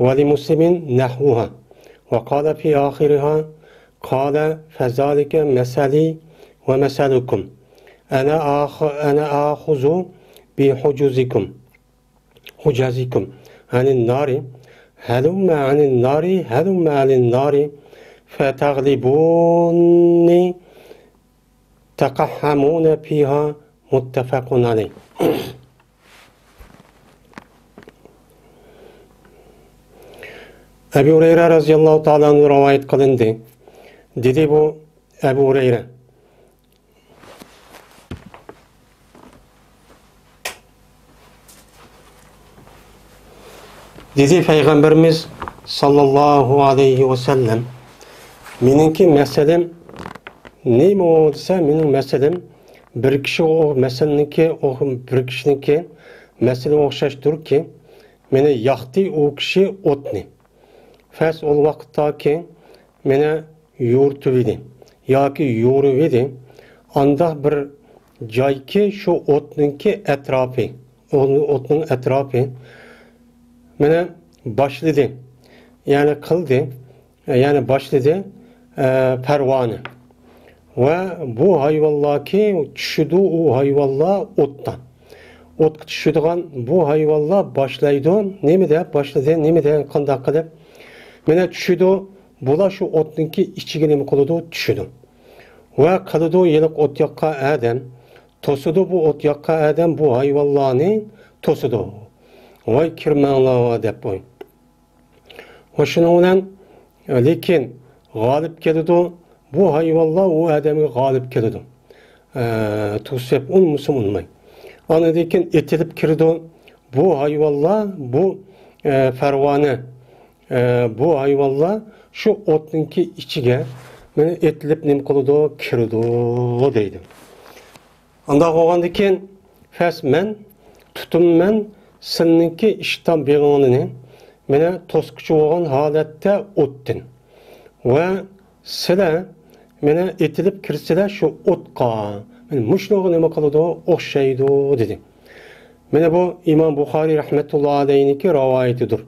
ولمسلم نحوها وقال في آخرها قال فذلك مثلي ومثلكم أنا آخذ بحجزكم عن النار هلم عن النار هلم عن النار فتغلبوني تقحمون فيها متفق عليه. Ebu Hureyre radıyallahu ta'ala anhu rivayet kılındı. Dedi bu Ebu Hureyre. Dedi Peygamberimiz sallallahu aleyhi ve sellem menimki meselem neymi o dese mening meselem bir kishi o meseleniki o bir kishiniki mesele o'xshashdir ki meni yoqdi o kishi o'tni. Fes ol vaqtdaki meni yo'rtib edi yoki yo'rib edi anda bir joyki shu o'tninki atrofi o'tning atrofi meni boshladi ya'ni qildi ya'ni boshladi parvona va bu hayvonlarki tushidi u hayvonlar o'tdan o'tga tushadigan bu hayvonlar boshlaydi nima deb boshladi nima deb qanday qilib meni tushidi bular shu o'tninki ichiga nima qiladi tushidi va qiladi yiliq o't yoqqan adam to'sidi bu o't yoqqan adam bu hayvonlarni to'sidi voy kirmanglar deb qo'y va shuning bilan lekin g'olib keladi bu hayvonlar u odamga g'olib keladi to'sib unmasa unmay anadan keyin etilib kirdi bu hayvonlar bu parvona bu hayvonlar şu o'tninki ichiga meni etilib nim qiladi kirdi deydi. Unda bo'lgandan keyin fas men tutumman sizningki ishton beg'onini meni to'squchi bo'lgan holatda o'tdin va sizlar meni etilib kirsizlar shu o'tqa meni mushnoga nima qiladi o'xshaydi dedi. Mana bu İmam Buxoriy rahmetullohi alayhiniki rivoyatidir.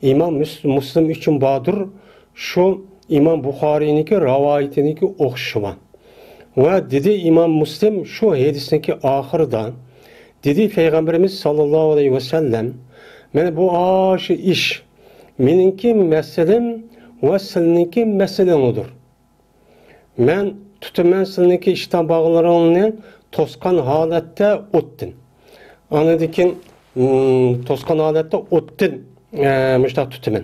İmam Müslim için badır şu İmam Buxoriyniki rivoyatiniki o'xshagan. Ve dedi İmam Müslim şu hadisniki ahirda dedi Peygamberimiz sallallahu aleyhi ve sellem meni bu aşı iş meninki meselem ve sizinki meselenidir. Men tutumen sizinki işten bağlarını toskan halette o'tdin. Anadikin toskan halette o'tdin. Müştak tutumen.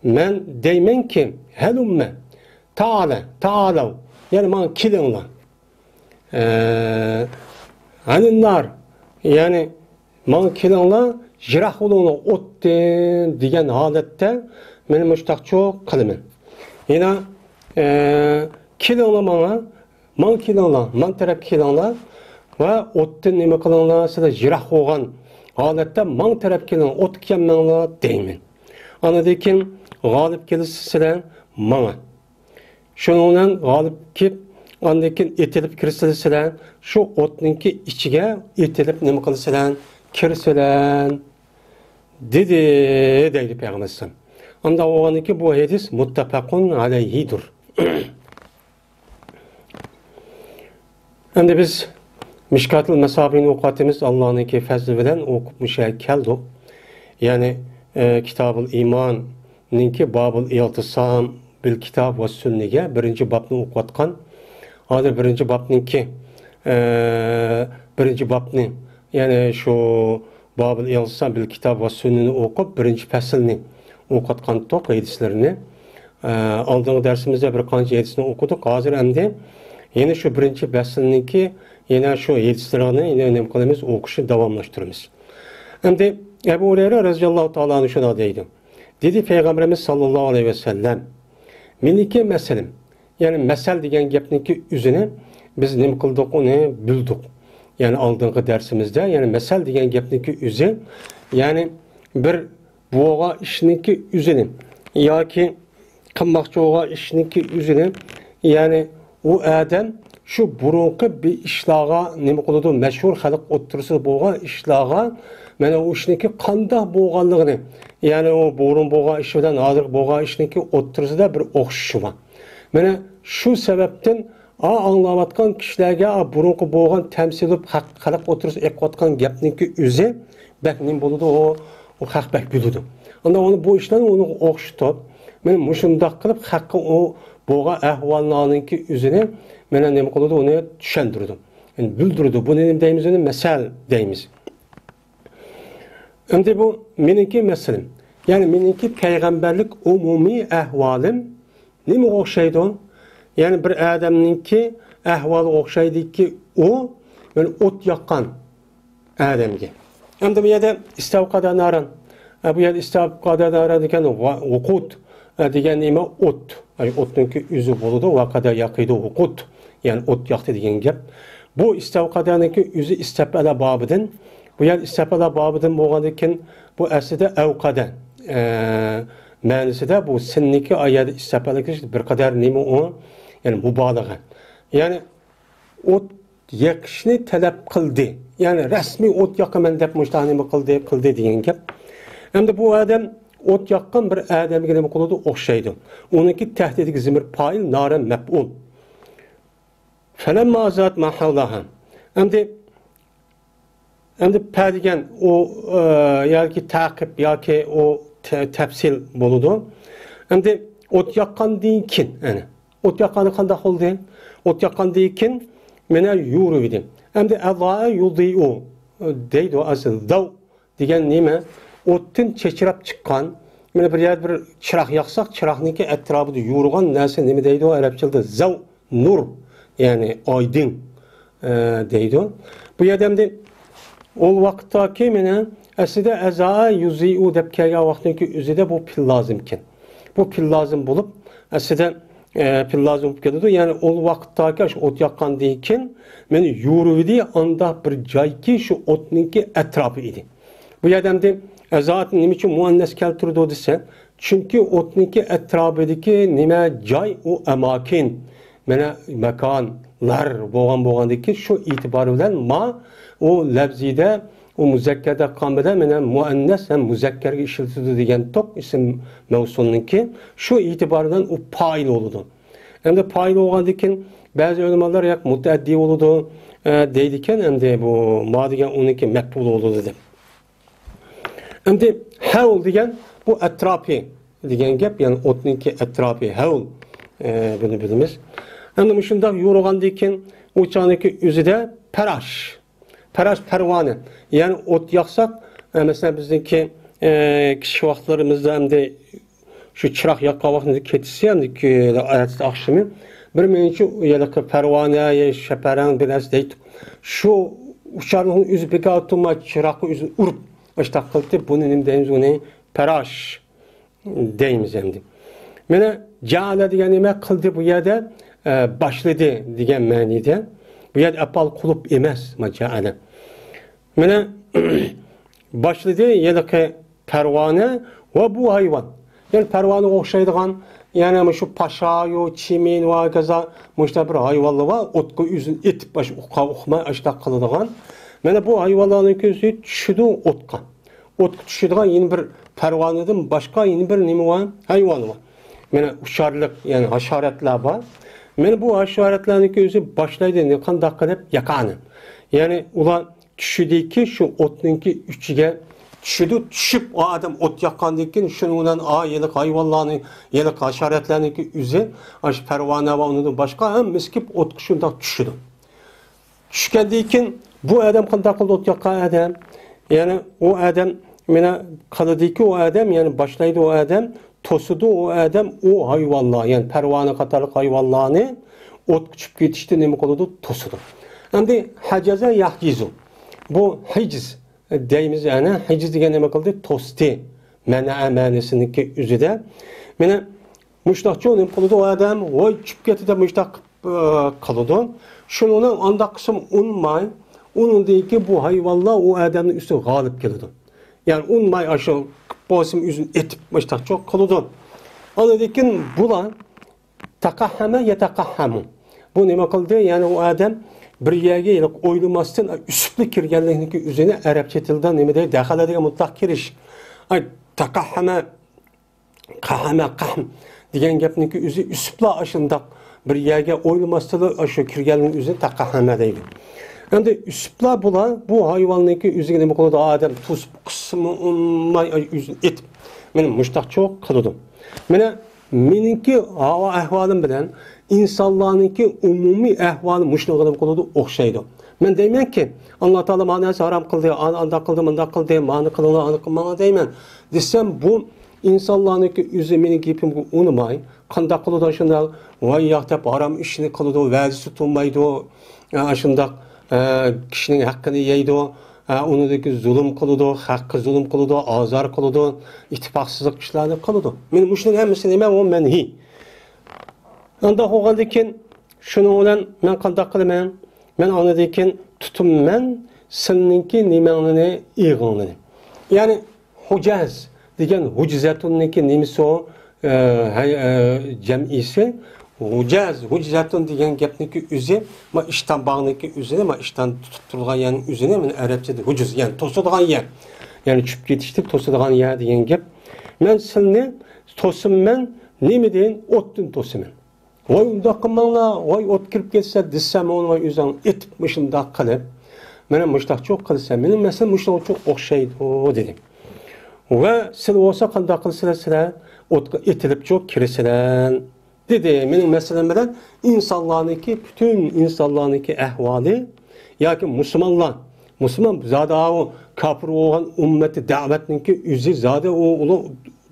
Men deymen ki helumme ta'ala yani man kilingla aninnar yani man kilingla jirah olunu o'tdin degan holatda men müştak çok qilaman. Yana kilingla man kilingla man taraf kilingla va o'tdin nima qilinglar sizlar jirah bo'lgan holatda man taraf kelin o't kelmanglar deyman. Anadan keyin g'olib kelisizlar mana. Shuning bilan g'olib kelib, andan keyin etilib kirsizlar, shu o'tninki ichiga etilib nima qilsizlar? Kirsizlar. Dedi deydi Peygamberimiz. Anda o'g'aniki bu hadis muttafaqun alayhidir. Endi biz Mişkat-ül Mesabih'in okutimiz Allah'ınki fazlı bilen okup keldik. Yani Kitab-ül İman'ninki Bab-ül İltisam bil Kitab ve Sünnige birinci babını okutkan. Adı birinci babninki birinci babni yani şu Bab-ül İltisam bil Kitab ve Sünnini okup birinci fesilini okutkan tok hadislerini. Aldığımız dersimizde bir kanca hadisini okuduk. Hazır hem de yine şu birinci fesilinki yine şu hadislerini yine önemli kılımız okuşu devamlaştırırız. Hem de Ebu Hureyre radıyallahu ta'ala anhu şuna deydi. Dedi Peygamberimiz sallallahu aleyhi ve sellem meniki meselim yani mesel degen gapniki üzerine biz nima qildik onu bildik. Yani aldığımız dersimizde yani mesel degen gapniki üzü yani bir buğa işniki üzerine ya ki qilmoqchi bo'lgan ishniki üzerine yani o adam şu burunqi bir işlağa nima qiladi mashhur xalq o'ttirisi bo'lgan ishlarga mana o ishniki qanday bo'lganligini, ya'ni o burun bo'lgan ish bilan hozir bo'lgan ishniki o'ttirisida bir o'xshashi bor. Mana shu sababdan anglayotgan kishilarga burunqi bo'lgan tamsilib xalq o'tirib aytayotgan gapniki o'zi bak nim bo'ladi, o haq bak bo'ladi. Unda onu bu ishlarni uni o'xshatib, men mushundaq qilib haqqi o bo'lgan ahvollarningki o'zini mana nima qiladi, uni tushuntirdim. Yani bildirdi. Bu ne deyimiz, uni masal deyimiz. Endi bu meniki meselim. Yani meniki peygamberlik umumiy ahvolim nima o'xshaydi? Yani bir adamninki ahvoli o'xshaydiki, o men o't yoqqan adamga. Endi bu yerda istavqada naran. Bu yerda istavqada naran degan o'qut degan nima o't. Ay o'tninki o'zi bo'ladi, vaqada yaqidi o'qut. Yani o't yoqdi degan gap. Bu istavqadaniki o'zi istafala bobidan, bu yer istafala bobidan bo'lgandan bu aslida avqada ma'nosida bu sinniki oyat istafala bir qadar nima o, yani mubolag'a. Yani o't yoqishni talab qildi. Yani rasmiy o't yoqaman deb mushtahnimi qildi degan gap. Endi bu odam o't yoqqan bir odamga nima qiladi o'xshaydi. Uniki tahdidga zimir fa'il nara maf'ul. Felemma azat mahallaha. Endi padigan o yoki taqib yoki o tafsil bo'ladi. Endi o't yoqqandan keyin, ana o't yoqqani qanday bo'ldi? O't yoqqandan keyin mena yuruvdi. Endi azaa yudiu deydi asl dav degan nima? O'tdan chechirab chiqqan, mana bir yer bir chiroq yoqsak, chiroqniki atrofida yurgan narsa nima deydi arabchada? Zav, nur. Yani aydın deydi. Bu yerdemde o vaqtdaki mena aslida azaa yuziu deb kelgan vaqtdagi o'zida bu pil lozimkin. Bu pil lozim bo'lib, aslida pil lozim bo'lib ketadi. Yani o vaqtdaki shu o't yoqqandan keyin meni yuruvdi anda bir joyki shu o'tniki atrofi edi. Bu yerdemde azaat nima uchun muannas keltirdi desa, chunki o'tniki atrofidagi nima joy u amakin. Mana makonlar bo'lgandiki shu e'tibor bilan ma o lafzida o muzakkarda qolmada mana muannas ham muzakkarga ishlatiladi degan to'q ism mavsulniki shu e'tibordan u fa'il bo'ladi. Endi fa'il bo'lgandan ba'zi ulamolar yo'q mutaaddi bo'ladi deydi ekan, endi bu ma degan uniki maf'ul bo'ladi deb. Endi hawl degan bu atrofi degan gap, ya'ni o'tniki atrofi hawl buni bilamiz. Endi shundoq yurgandan keyin o'choniki o'zida parash parvona, ya'ni o't yoqsak, masalan bizniki kichik vaqtlarimizda endi shu chiroq yoqqan vaqtida ketsa, endi oqshimi bir menchi yalaqi parvona shaparang bilas deydi. Shu ucharning o'zi bekatuma chiroqni o'zini urib ishtaq qildi. Buni nima deymiz? Uni parash deymiz endi. Mana ja'ala degan nima qildi bu yerda? Başladı degan ma'nida. Bu yer apal qulub emas maja'ala. Mana başladı yalaqi parvona va bu hayvon. Yani parvona o'xshaydigan, yani shu pashayo, chimin va kaza mushta bir hayvonlar va o'tqa o'zini etib bash uqma ashtaq qiladigan. Mana bu hayvonlarning ko'zi tushidi o'tqa. O'tqa tushadigan yana bir parvonadan boshqa yana bir nima va hayvon va. Mana usharliq, yani hasharatlar bor. Men bu haşaretlarning o'zi boshlaydi qanday qilib yaqani. Ya'ni ular tushidiki shu o'tninki ichiga tushib o adam o't yoqqandan keyin shuni bilan yiliq hayvonlarning, yiliq hasharatlarning o'zi ash parvona va undan boshqa ham miskib o'tga shunday tushidi. Tushgandan keyin bu adam qanday qilib o't yoqqan adam? Ya'ni o adam mena qildiki o adam, ya'ni boshlaydi o adam tosudu o adam o hayvanlar, yani pervane katarlık hayvanlarını ot küçüp yetişti nemi koludu tosudu. Endi hacaza yahcizu. Bu hiciz deyimiz, yani hiciz diye nemi kıldı? Tosti. Mena'a manisindeki üzüde. Mene müştakçı nemi koludu o adam o küçüp yetişti de müştak kalıdu. Şunun anda kısım unmay. Onun değil ki bu hayvanlar o adamın üstü galip geliyordu. Yani unmay aşağı boğazım yüzün etip başta çok kalıdı. Anladıkken bulan takahhame yetakahhamu. Bu ne kıldı? Yani o adam bir yerge oylamasdan üsüplük kirgenliğindeki üzerine Arapça tilden nime deydi? Dakhala mutlak kiriş. Takahhama, kahama, kahm degan gapniki o'zi üsüpla aşındaq bir yerge oylamasdan aşı kirgenliğinin üzerine takahhama deydi. Endi üsüpla bular bu hayvanniki o'ziga nima qiladi? Adam tuz qismi unmay et. Mening mushtaq çok qildim. Meniki hava ahvolim bilan insonlarniki umumiy ahvoli mushunaqadan qiladi o'xshaydi. Men deymanki, Alloh taolo meni harom qildi, anda qildim, unda qildi, meni qilinglar, uni qilmanglar deyman. Desam bu insonlarniki o'zi mening gapimga unmay, qanday qiladi shunday, voy yoqda harom ishni qiladi, va'zisi tutmaydi, shunday kishining haqqini yeydi. Unidagi zulm qiladi, haqqi zulm qiladi, azor qiladi, ittifoqsizlik ishlarni qiladi. Men shuning hammasini nima u manhi. Unda bo'lgandan keyin shuning bilan men qanday qilaman? Men anadan keyin tutumman sizningki nimangni ig'ingni. Ya'ni hujaz degan hujzatunniki nimasi o jam'isi Hujjatun degan gapniki o'zi, ma ishdan bog'niki o'zini, ma ishdan tutib turgan yerning o'zini men arabchada hujuz, ya'ni to'sadigan yer. Ya'ni tushib ketishlik to'sadigan yer degan gap. Men sizni to'simman, nima deyin? O'tdan to'siman. Voy unda qilmanglar, voy o't kirib ketsa desam, voy o'zing etib shunday qilib, meni mushtaq cho'q qilsa, mening masalan mushtaq cho'q o'xshaydi dedim. Va siz olsa qanday qilsizlar, o'tga etilib cho'q kirsizlar. Dedi, benim meselem bilen bütün insanlarınki ehvali, ya ki Müslüman zade o kafir olan ümmeti davetninki üzü zade o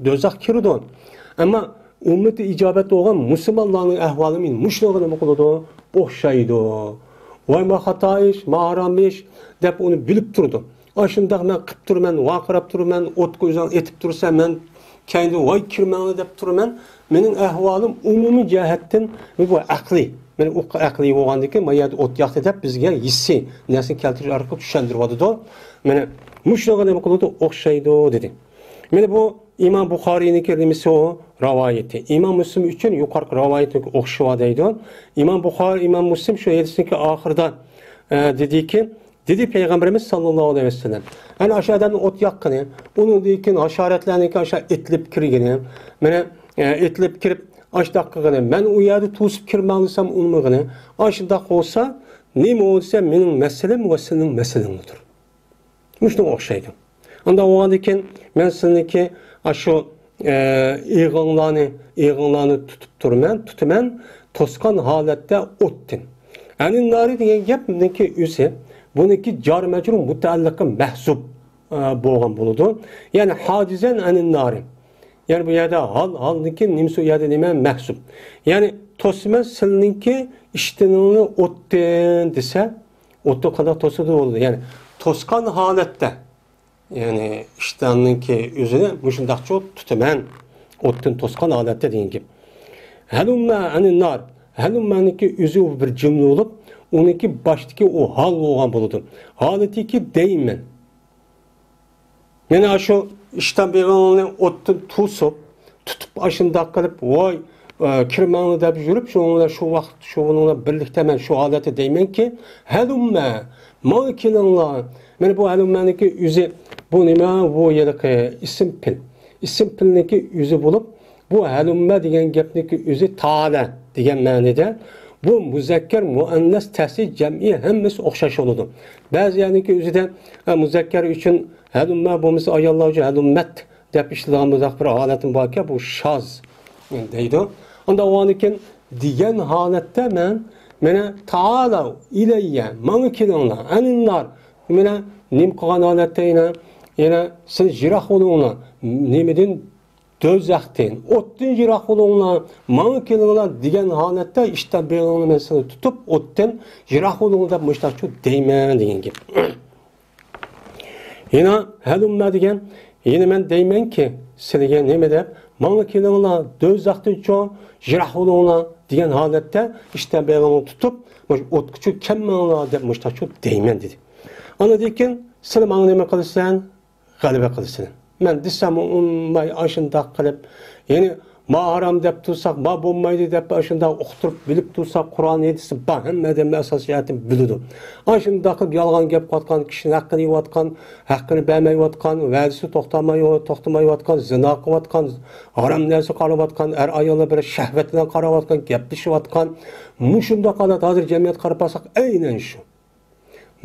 dözak kiridon. Ama ümmeti icabet olan Müslümanların ehvali min müşlağını mı kılıdı? Oxşaydı. Vay ma hata iş, ma haram iş, dep onu bilip durdu. Aşındak men qıp durman, vaqırap durman, ot koyuzan etip dursam men kendi vay kirmeni dep durman. Mening ahvolim umumiy jihatdan bu aqliy. Men u aqliy bo'lgandiki, mayada o't yoqdi deb bizga hissi narsani keltirish orqali tushuntiribdi. Meni mushunga nima qiladi? O'xshaydi dedi. Meni bu İmam Buxoriyning nimasi o rivoyati. İmam Müslim uchun yuqorqi rivoyatga o'xshaydi. İmam Buxoriy, İmam Müslim shu hadisning oxirida dediki, dedi Peygamberimiz sallallahu aleyhi ve sellem. Ana aşağıdan ot yaqqani, onun dekin haşaratlarniki aşağı etlib kirgani. Meni etlib kirib aşdaq qilgani, men u yerda to'sib kirmag'lisam unmag'ini, aşdaq olsa, nima bo'lsa mening masalam va sening masalandir. Shunga o'xshaydi. Unda o'g'andikin men sizniki shu yig'inlarni tutaman, to'sqan holatda o'tdin. Ani nari degan gapniki o'zi buniki jar majrur mutaalliqi mahsub bo'lgan bo'ladi. Ya'ni hojizan ani nari. Yani bu yerde halniki nimsi yerde nime mahsub. Yani tosma silninki iştenini otden dese, otda kadar tosadı oldu. Yani toskan halette, yani iştenninki üzerine müşündak çok tutamen, otden toskan halette deyin gibi. Helumma anin nar, helummaniki üzü bir cümle olup, onunki baştaki o hal olan buludu. Haletiki deymen. Yani şu işten bir onu otun tutup aşında kalıp vay kirmanı da yürüp şu vakt şununla birlikte ben şu alete deymen ki helumme makilanla ben bu helummeniki yüzü bu nime bu yedeki isim pilniki yüzü bulup bu helumme diyen gepniki yüzü taala diyen manide bu müzekker muannes tahsis cem'i hemmesi okşaş oludu. Bazı yaniki yüzüden müzekker için helumma bu mesela ayallah için helummet dep işlediğimizde bir haletin var ki bu şaz deydi. Onda o aniken diyen halette mene taala ileyye manı kilanla eninlar mene nim kılan halette yine siz jirah oluna nimedin dözakten ottin jirah oluna manı kilanla diyen halette işte belanı mesela tutup ottin jirah oluna da müştakçı deymen deyin gibi. Yine helumma degan, yine men deymen ki sizga nima deb, "Manga kelinglar, do'zaxdan cho'ng, jirahulinglar" degan holatda işte belanı tutup, o'tqichi kelmanglar deb mushtachu deymen dedi. Ana dekin, "Siz menga nima qilsan? G'alaba qilsin." Men desam, "Ummay ashundaq qilib, ya'ni ma haram deb tursak, ma bo'lmaydi deb shunda uqtirib bilib tursak, Qur'on aytsa, ba hammadan asosiyatini biladi. Ana shunda qilib yolg'on gap qotgan, kishining haqqini yeyotgan, haqqini bermayotgan, va'dasi to'xtamayotgan, zino qilayotgan, harom narsa qarayotgan, ayollar bir shahvat bilan qarayotgan, gaplashayotgan, shunda holat hozir jamiyat qarab olsak, aynan shu.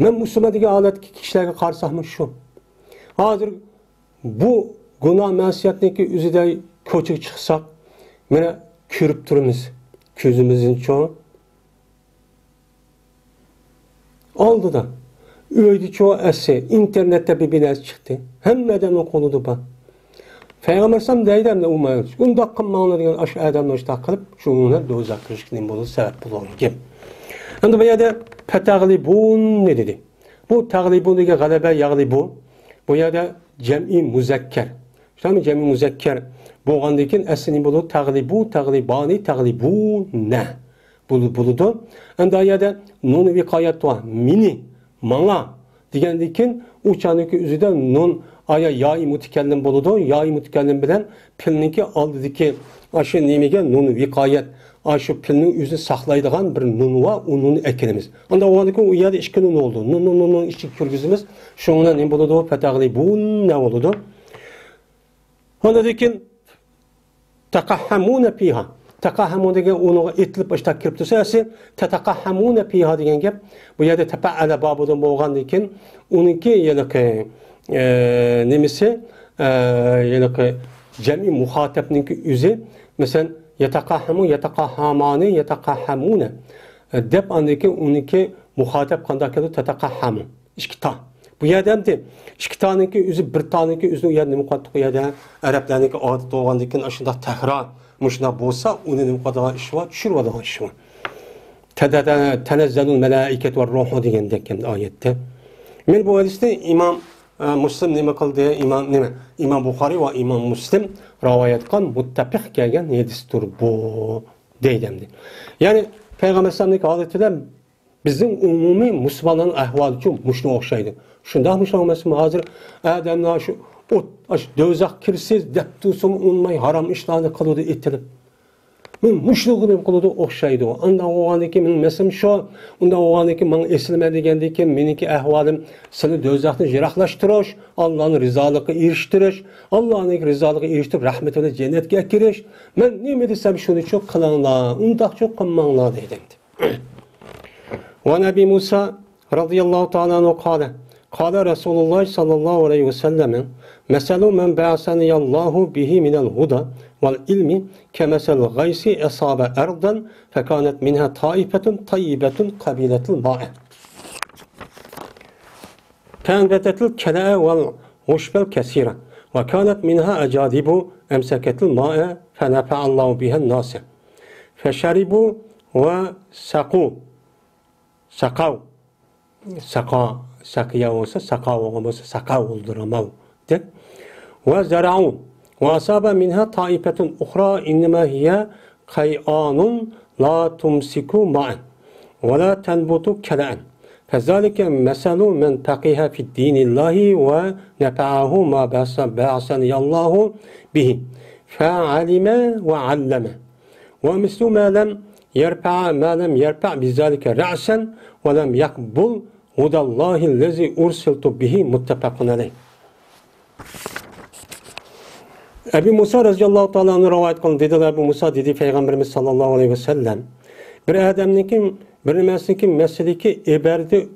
Men musulmon degan holatga kishilarga qarasakmi shu. Hozir bu gunoh ma'siyatniki o'zida ko'chaga chiqsak, mana ko'rib turamiz. Ko'zimizning cho'ng oldida. Uyda cho'ng asli internetda bir binas chiqdi. Hammadan qo'lida bor. Payg'ambar sam deydi hamda umaymiz. Undaq qilmanglar degan ash odamlar shtaq qilib, shuni do'zax kirishning bo'lishi sabab bo'lgan. Endi bu yerda patag'libun ne dedi? Bu tag'libun degan g'alaba yag'libu. Bu yerda jam'i muzakkar. Shami jam'i muzakkar bo'lgandan keyin asli bo'ladi tag'libu, tag'libani, tag'libuna. Bo'ladi. Endi bu yerda nun viqoyat va mini, manga degandan keyin uçaniki o'zida nun aya yai mutakallim bo'ladi. Yai mutakallim bilan pilniki oldidagi shu nimaga nun viqoyat, shu pilning o'zini saqlaydigan bir nun va unun ekinimiz. Unda o'g'aniki u yerda ikki nun oldu. Nun ichib kirgizimiz. Shundan nima bo'ladi? Fatag'libun ne bo'ladi? Ondan keyin taqahhamuna fiha. Taqahhamun degan uni etlib ishta kirib tursa, tataqahhamuna fiha degan gap bu yerda tafa'ala bobidan bo'lgandan keyin uniki yalaqi nimasi yalaqi jami muxotabniki o'zi masalan yataqahhamu, yataqahhamani, yataqahhamuna deb andaki uniki muxotab qanday keladi? Tataqahhamu. Ikkita. Bu yerda ham ikki taniki o'zi bir taniki o'zini yerda nima qotdi qo'yadi? Arablarniki odat bo'lgandan keyin shunda takror mushuna bo'lsa, uni nima qiladigan ish bor, tushiradigan ish bor. Tanazzalul malaikatu var ruhu degandek oyatda. Men bu hadisda imom Muslim nima qildi? Imom Buxoriy va imom Muslim rivoyat qilgan muttafiq kelgan hadisdir bu deydimdi. Ya'ni payg'ambar sallallohu alayhi vasallam bizning umumiy musulmonlar ahvoli uchun mushuna o'xshaydi. Shunda musulmonlar hozir odamlar shu do'zax kirsiz deb tursin unmay harom ishlarni qiladi etilib. Men mushlig'ini qiladi o'xshaydi. Unda o'g'aniki men mesim shu, unda o'g'aniki men eslama degandiki meniki ahvolim seni do'zaxni jiroqlashtirish, Allohning rizoligiga erishtirish, Allohning rizoligiga erishib rahmatini jannatga kirish. Men nima desam shuni uchun qilinglar, undaqcha qilmanglar dedim. وعن أبي موسى رضي الله تعالى عنه قال رسول الله صلى الله عليه وسلم مثل من بعثني الله به من الهدى والعلم كمثل الغيث أصاب أرضا فكانت منها طائفة طيبة قبيلة الماء فأنبتت الكلاء والعشب الكثيرة وكانت منها أجادب أمسكت الماء فنفع الله بها الناس فشربوا وسقوا saqiya olsa saqav olmasa saqav olduramau deb ve zara'u ve asaba minha taifetun ukhra innema hiya qay'anun la tumsiku ma'an ve la tanbutu kala'an fezalike mesalu men taqiha fi dinillahi ve nefa'ahu ma ba'asaniyallahu bihi fa'alime ve alleme ve mislu ma lem ما لم يرفع بذلك رأسا ولم يقبل هدى الله الذي أرسلت به متفق عليه. Ebu Musa radıyallahu ta'ala anhu rivayet kılın. Dediler Ebu Musa dedi Peygamberimiz sallallahu aleyhi ve sellem. Bir adamnikin, bir meseleki eberdi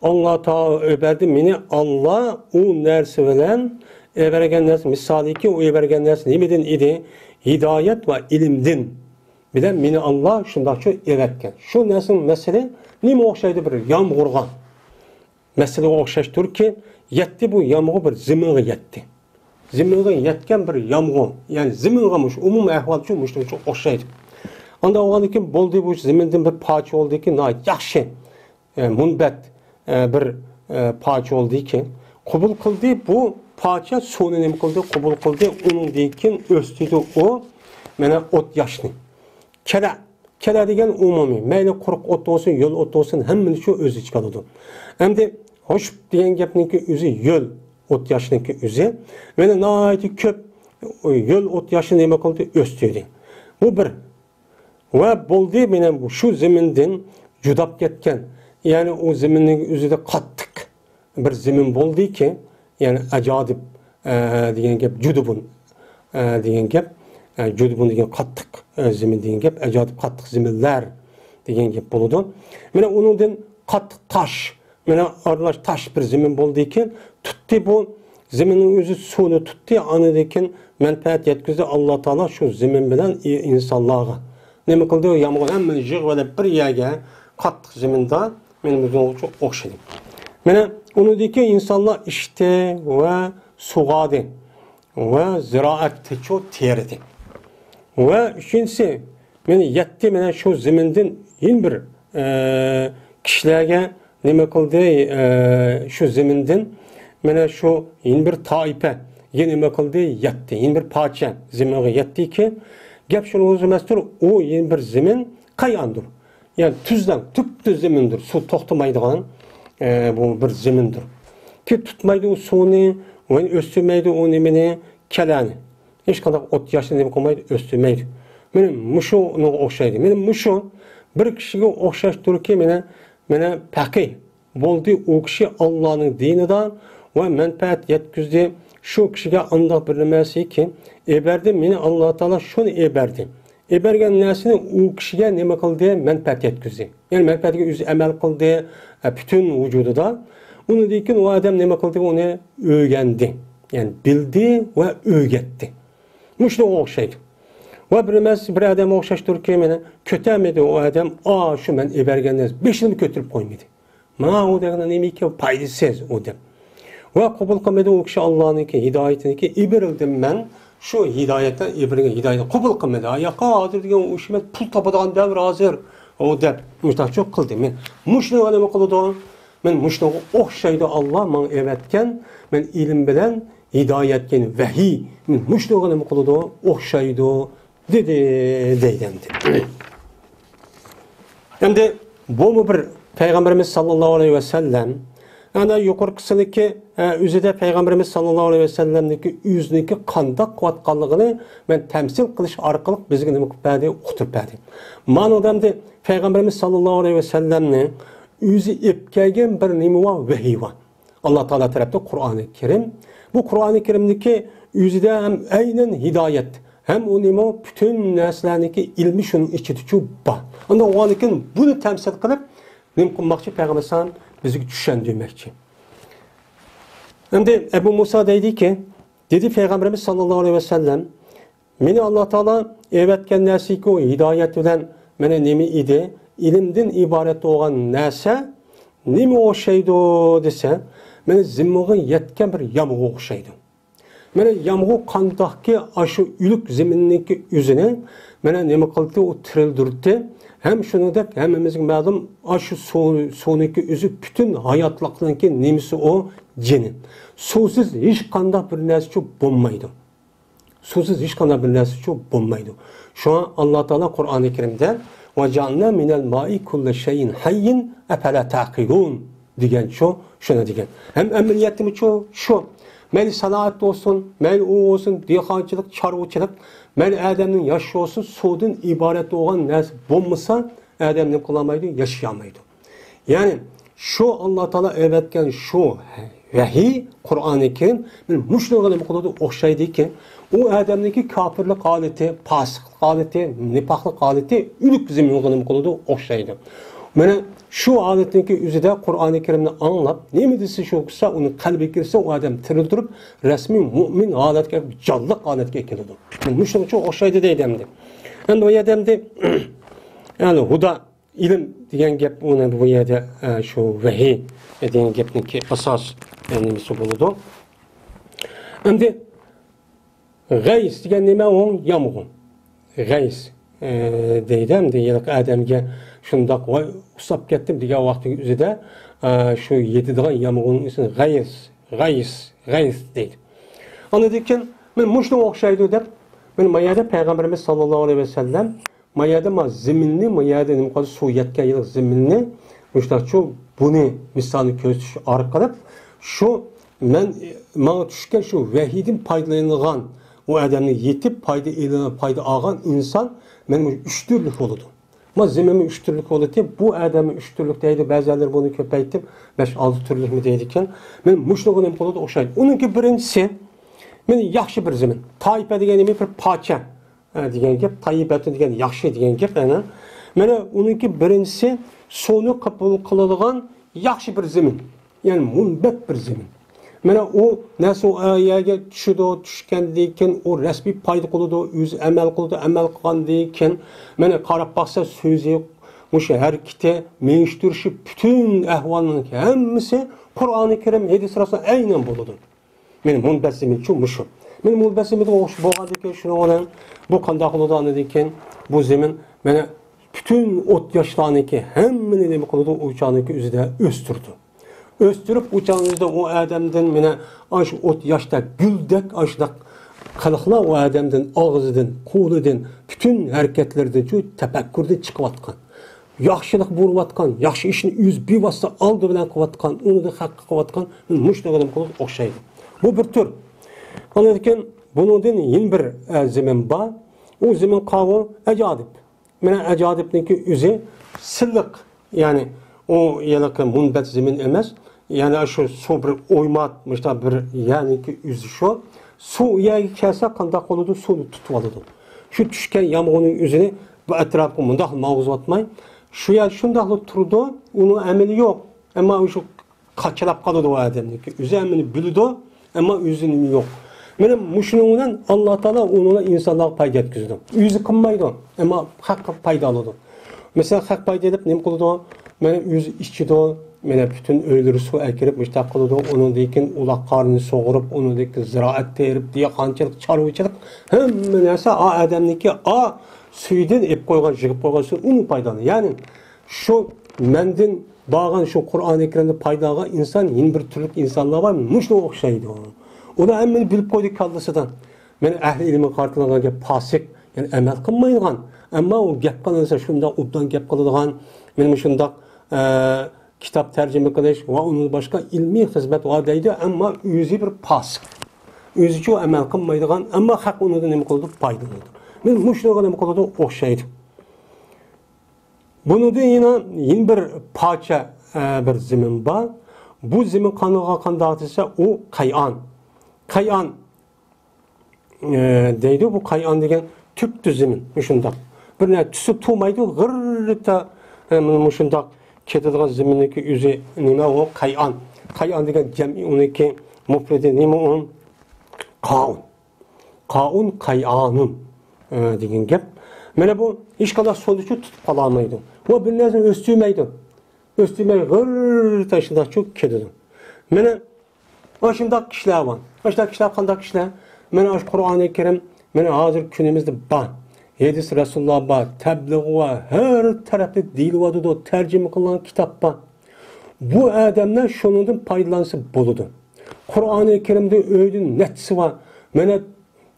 Allah Teala eberdi meni Allah o nersi bilen ebergen nersi misali ki o ebergen nersi nemeden idi? Hidayet ve ilimdin. Bilen meni Allah şundakçı evetken. Şu nesin mesele nime okşaydı bir yağmurgan. Mesele okşaştır ki yetti bu yağmur bir zimini yetti. Zimini yetken bir yağmur. Yani zimingamış umum ehval için müşteri çok okşaydı. Anda o ki boldu bu ziminden bir parça oldu ki nait yakşı munbet bir parça oldu ki kubul kıldı bu parça sonu nime kıldı kubul kıldı onun deyken östüydü o mene ot yaşlı. Kela degan umumiy, mayli quruq ot olsin, yo'l ot olsin, hammani shu o'z ichiga oladi. Endi ho'sh degan gapniki o'zi yo'l ot yashniki o'zi. Mana nihoyat ko'p yo'l o't yoshi nima qildi? O'stirdi. Bu bir. Va bo'ldi meni shu zamindan judab ketgan. Ya'ni u zaminning o'zida qattiq bir zamin bo'ldiki, ya'ni ajoyib degan gap judubun degan gap, judubun degan qattiq zamin degan gap, ajoyib qattiq zaminlar degan gap bo'ladi. Mana uningdan qattiq tosh, mana aralash tosh bir zamin bo'ldiki, tutdi bu zaminning o'zi suvni tutdi, anidan manfaat yetkazdi Alloh taolo shu zamin bilan insonlarga. Nima qildi? Yomg'ir hammani yig'ib bir yerga qattiq zaminda men bunga o'xshadi. Mana unidagi insonlar ishdi va sug'adi va ziroatni terdi. Va uchinchisi meni yetti mana shu zamindan yin bir kishilarga nima qildi? Shu zamindan mana shu yin bir toifa nima qildi? Yetti. Yin bir parcha zaminga yettiki, gap shuni o'zi emasdir, u yin bir zamin qayandir. Yani tuzdan, tüp zemindir. Su to'xtamaydigan bu bir zemindir. Ki tutmaydi o suvni, o'stirmaydi o nimani, kalani. Hech qanday o't yoshini nima qilmaydi, o'stirmaydi. Meni mushuni o'xshaydi. Meni mushu bir kishiga o'xshashtirki, meni faqih bo'ldi u kishi Allohning dinidan va manfaat yetkazdi. Shu kishiga andoq bir nimasiki, eberdi, meni Alloh taolo shuni eberdi. Ebergen narsani u kishiga nima qildi? Manfaat yetkazdi. Ya'ni manfaatiga o'zi amal qildi, bütün vujudida. Undan o odam nima qildi? Uni o'rgandi. Ya'ni bildi va o'rgatdi. Shunga o'xshaydi. Va bir odam o'xshashtirki, meni ko'tarmadi o odam, shu men ebergan narsa 5 ko'tarib qo'ymadi. Mana u degan nimaki foydasiz odam. Va qabul qilmadi u kishi Allohniki hidoyatiniki iberildim men. Şu hidayetten ibrini hidayet kabul kılmadı. Ayaqa hazır diyen o işime pul tapadan devr hazır. O der. Müştah çok kıldı. Men müştah alemi kılıdı. Men müştah okşaydı Allah man evetken. Men ilim bilen hidayetken vehi. Men müştah alemi kılıdı. Okşaydı. Dedi. Deydemdi. Hem de bu mu bir Peygamberimiz sallallahu aleyhi ve sellem ana yuqorqisindagi o'zida Peygamberimiz sallallohu alayhi vasallamniki o'ziniki qandoq quvvatqanligini men tamsil qilish orqali bizga nima qilib berdi, uqtirib berdi. Mana odamda Peygamberimiz sallallohu alayhi vasallamni o'zi epkagan bir nima va vahiy va Alloh taolo tarafdan Qur'oni Karim. Bu Qur'oni Karimniki o'zida ham aynan hidoyat, ham u nima bütün narsalarniki ilmi shuning ichida bor. Unda o'g'anikin buni tamsil qilib nima qilmoqchi Peygamber sallam bizi tushundirmoqchi. Endi Ebu Musa deydi ki, dedi Peygamberimiz sallallahu aleyhi ve sellem, meni Alloh taolo evatgan narsaki o hidoyat bilan meni nima edi, ilmdan iborat bo'lgan narsa nima o'xshaydi desa, meni zimmiga yetgan bir yomg'ir o'xshaydi. Meni yomg'ir qandoqki shu uluk ziminniki o'zini meni nima qildi, u tirildirdi. Hem shuningdek hammamizga ma'lum, shu suvniki o'zi bütün hayotliqniki nimasi o jini. Suvsiz hech qanday bir narsa bo'lmaydi. Suvsiz hech qanday bir narsa bo'lmaydi. Şu an Alloh taolo Qur'oni Karimda va ja'alna minal ma'i kulli shay'in hayyin afala taqilun degan shuna degan. Hem amaliyatimiz şu. Meni sanoat olsun, meni u olsun, dehqonchilik, chorvachilik, meni odamning yashi olsun, suvdan iborat bo'lgan narsa bo'lmasa, odam nima qilolmaydi, yashamaydi. Ya'ni şu Alloh taolo evatgan shu vahiy Qur'oni Karim mushlig'ini nima qiladi, o'xshaydiki, u odamniki kofirlik holati, fosiqlik holati, nifoqlik holati uluk zaminga nima qiladi, o'xshaydi. Mana şu aletindeki üzerinde Kur'an-ı Kerim'ini anlap, ne dese şu kısa onu kalbe girse o adam tirildirip resmi mümin aletke, canlılık aletke ekiliyordu. Müşteri çok hoşaydı deydemdi. Yani o yedemdi, yani huda ilim diyen gep onu bu yerde şu vahiy diyen gepniki asas nemisi buludu. Hem de gays diyen neme onun yağmurun. Gays deydemdi, yıllık adamge şundaq voy usab ketdim degan vaqtning o'zida shu yetidigan yomg'irning ismi g'ays deydi. Anladikkin men mushni o'xshaydi deb men mayada Peygamberimiz sallallohu alayhi vasallam mayada zaminni mayada nima qildi, suv yetgan yil zaminni mushtaqchu buni misolni ko'rsatish orqali shu men menga tushgan shu vahiydan foydalanilgan o adamni yetib payda olgan inson mana bu 3 turlik bo'ladi. Ma zeminmi 3 turlik bo'ladi. Bu adamni 3 turlik deydi. Ba'zilar buni ko'paytib 5-6 turlikmi deydi ekan. Men mushligini ham bo'ladi o'xshaydi. Uningki birinchisi men yaxshi bir zemin. Taifa degani bir pocha degan gap, tayyibatu degan yaxshi degan gap ana. Mana uningki birinchisi suvni qabul qiladigan yaxshi bir zemin. Ya'ni munbat bir zemin. Mana o nasıl ayaga tushgandan keyin o rasmiy payda qiladi, o'zi amal qiladi, amal qilgandan keyin mana qarab baqsa so'zi o'sha harakati, mengishtirishi butun ahvolning hammasi Qur'oni Karim, hadis rasul aynan bo'ladi. Men munbasimim shu mushu. Men munbasimga o'xshab bo'lgandan shuni bilan bu qanday qiladi ekan bu zemin mana butun o't yoshlarniki hammani nima qiladi o'chaniki o'zida o'stirdi. Östürüp uçağınızda o adamdan mene aş ot yaşta güldek aşdak kalıqla o adamdan ağzıdan, kuludan, bütün hareketlerden şu tefekkürde çıkıvatkan. Yaxşılık buruvatkan, yaxşı işini yüz bir vasıta aldı bilen kıvatkan, onu da hakkı kıvatkan, müşteğilim kılıp okşaydı. Bu bir tür. Anladıkken bunun yeni bir zemin var. O zemin kavu ecadip. Mene ecadipninki yüzü sırlık yani o yalakı munbet zemin emez. Yani şu su bir oymatmışlar bir yani ki yüzü şu. Su yağ kelse kandak olurdu, su tutup alırdı. Şu düşken yağmurun yüzünü bu etrafı mundak mağuz atmayın. Şu yağ şundaklı turdu, onun emeli yok. Ama şu kaçırap kalırdı o adamdaki. Yüzü emeli bildi ama yüzünün yok. Benim muşunundan Allah Teala onunla insanlığa payda etkizdi. Yüzü kınmaydı ama hakkı payda alırdı. Mesela hak payda edip ne kıldı? Benim yüzü işçiydi. Mene bütün öylürü su ekirip müştak kılıdı. Onun deyikin ulak karnını soğurup, onun deyikin ziraat terip, diyakançılık, çarvıçılık. Hem neyse a adamdaki a suydan ep koygan, jigip koygan su onu paydanı. Yani şu mendin bağın şu Kur'an-ı Kerim'de paydağı insan yeni bir türlük insanlar var. Muşlu okşaydı onu. O da emmeni bilip koyduk kaldısıdan. Men ehli ilmin kartılığına gep pasik, yani emel kılmayıngan. Ama o gep kalınsa şunda obdan gep kılıdığan, benim şunda kitap tercüme kılış ve onun başka ilmi hizmet var deydi ama yüzü bir pasık. Yüzü o emel kılmaydıgan ama hak onu da ne kıldı paydalıdır. Ben muşluğa ne kıldı okşaydı. Bunu da yine bir parça bir zemin var. Bu zemin kanığa kandağıtırsa o kayan. Kayan deydi bu kayan degen tüptü zemin. Muşundak. Bir ne tüsü tuğmaydı gırrıta muşundak. Ketadigan zemindeki yüzü nima o kayan. Kayan degan cemi oniki mufredi nima on qaun. Qaun kayanun degan gap. Mana bu hech qanday so'lni tutib qola olmaydi. Va bir narsani o'stirmaydi. O'stirmay g'ir tashida cho'k ketadi. Mana ana shunday kishilar bor. Ana shunday kishilar qanday kishilar? Mana Qur'oni Karim mana hozir kunimizda bor. Hadis Resulullah var, tebliğ var, her tarafta dil vardı da tercüme kılınan kitap var. Bu adamlar şunun paylansı buludu. Kur'an-ı Kerim'de öyle netsi var. Mene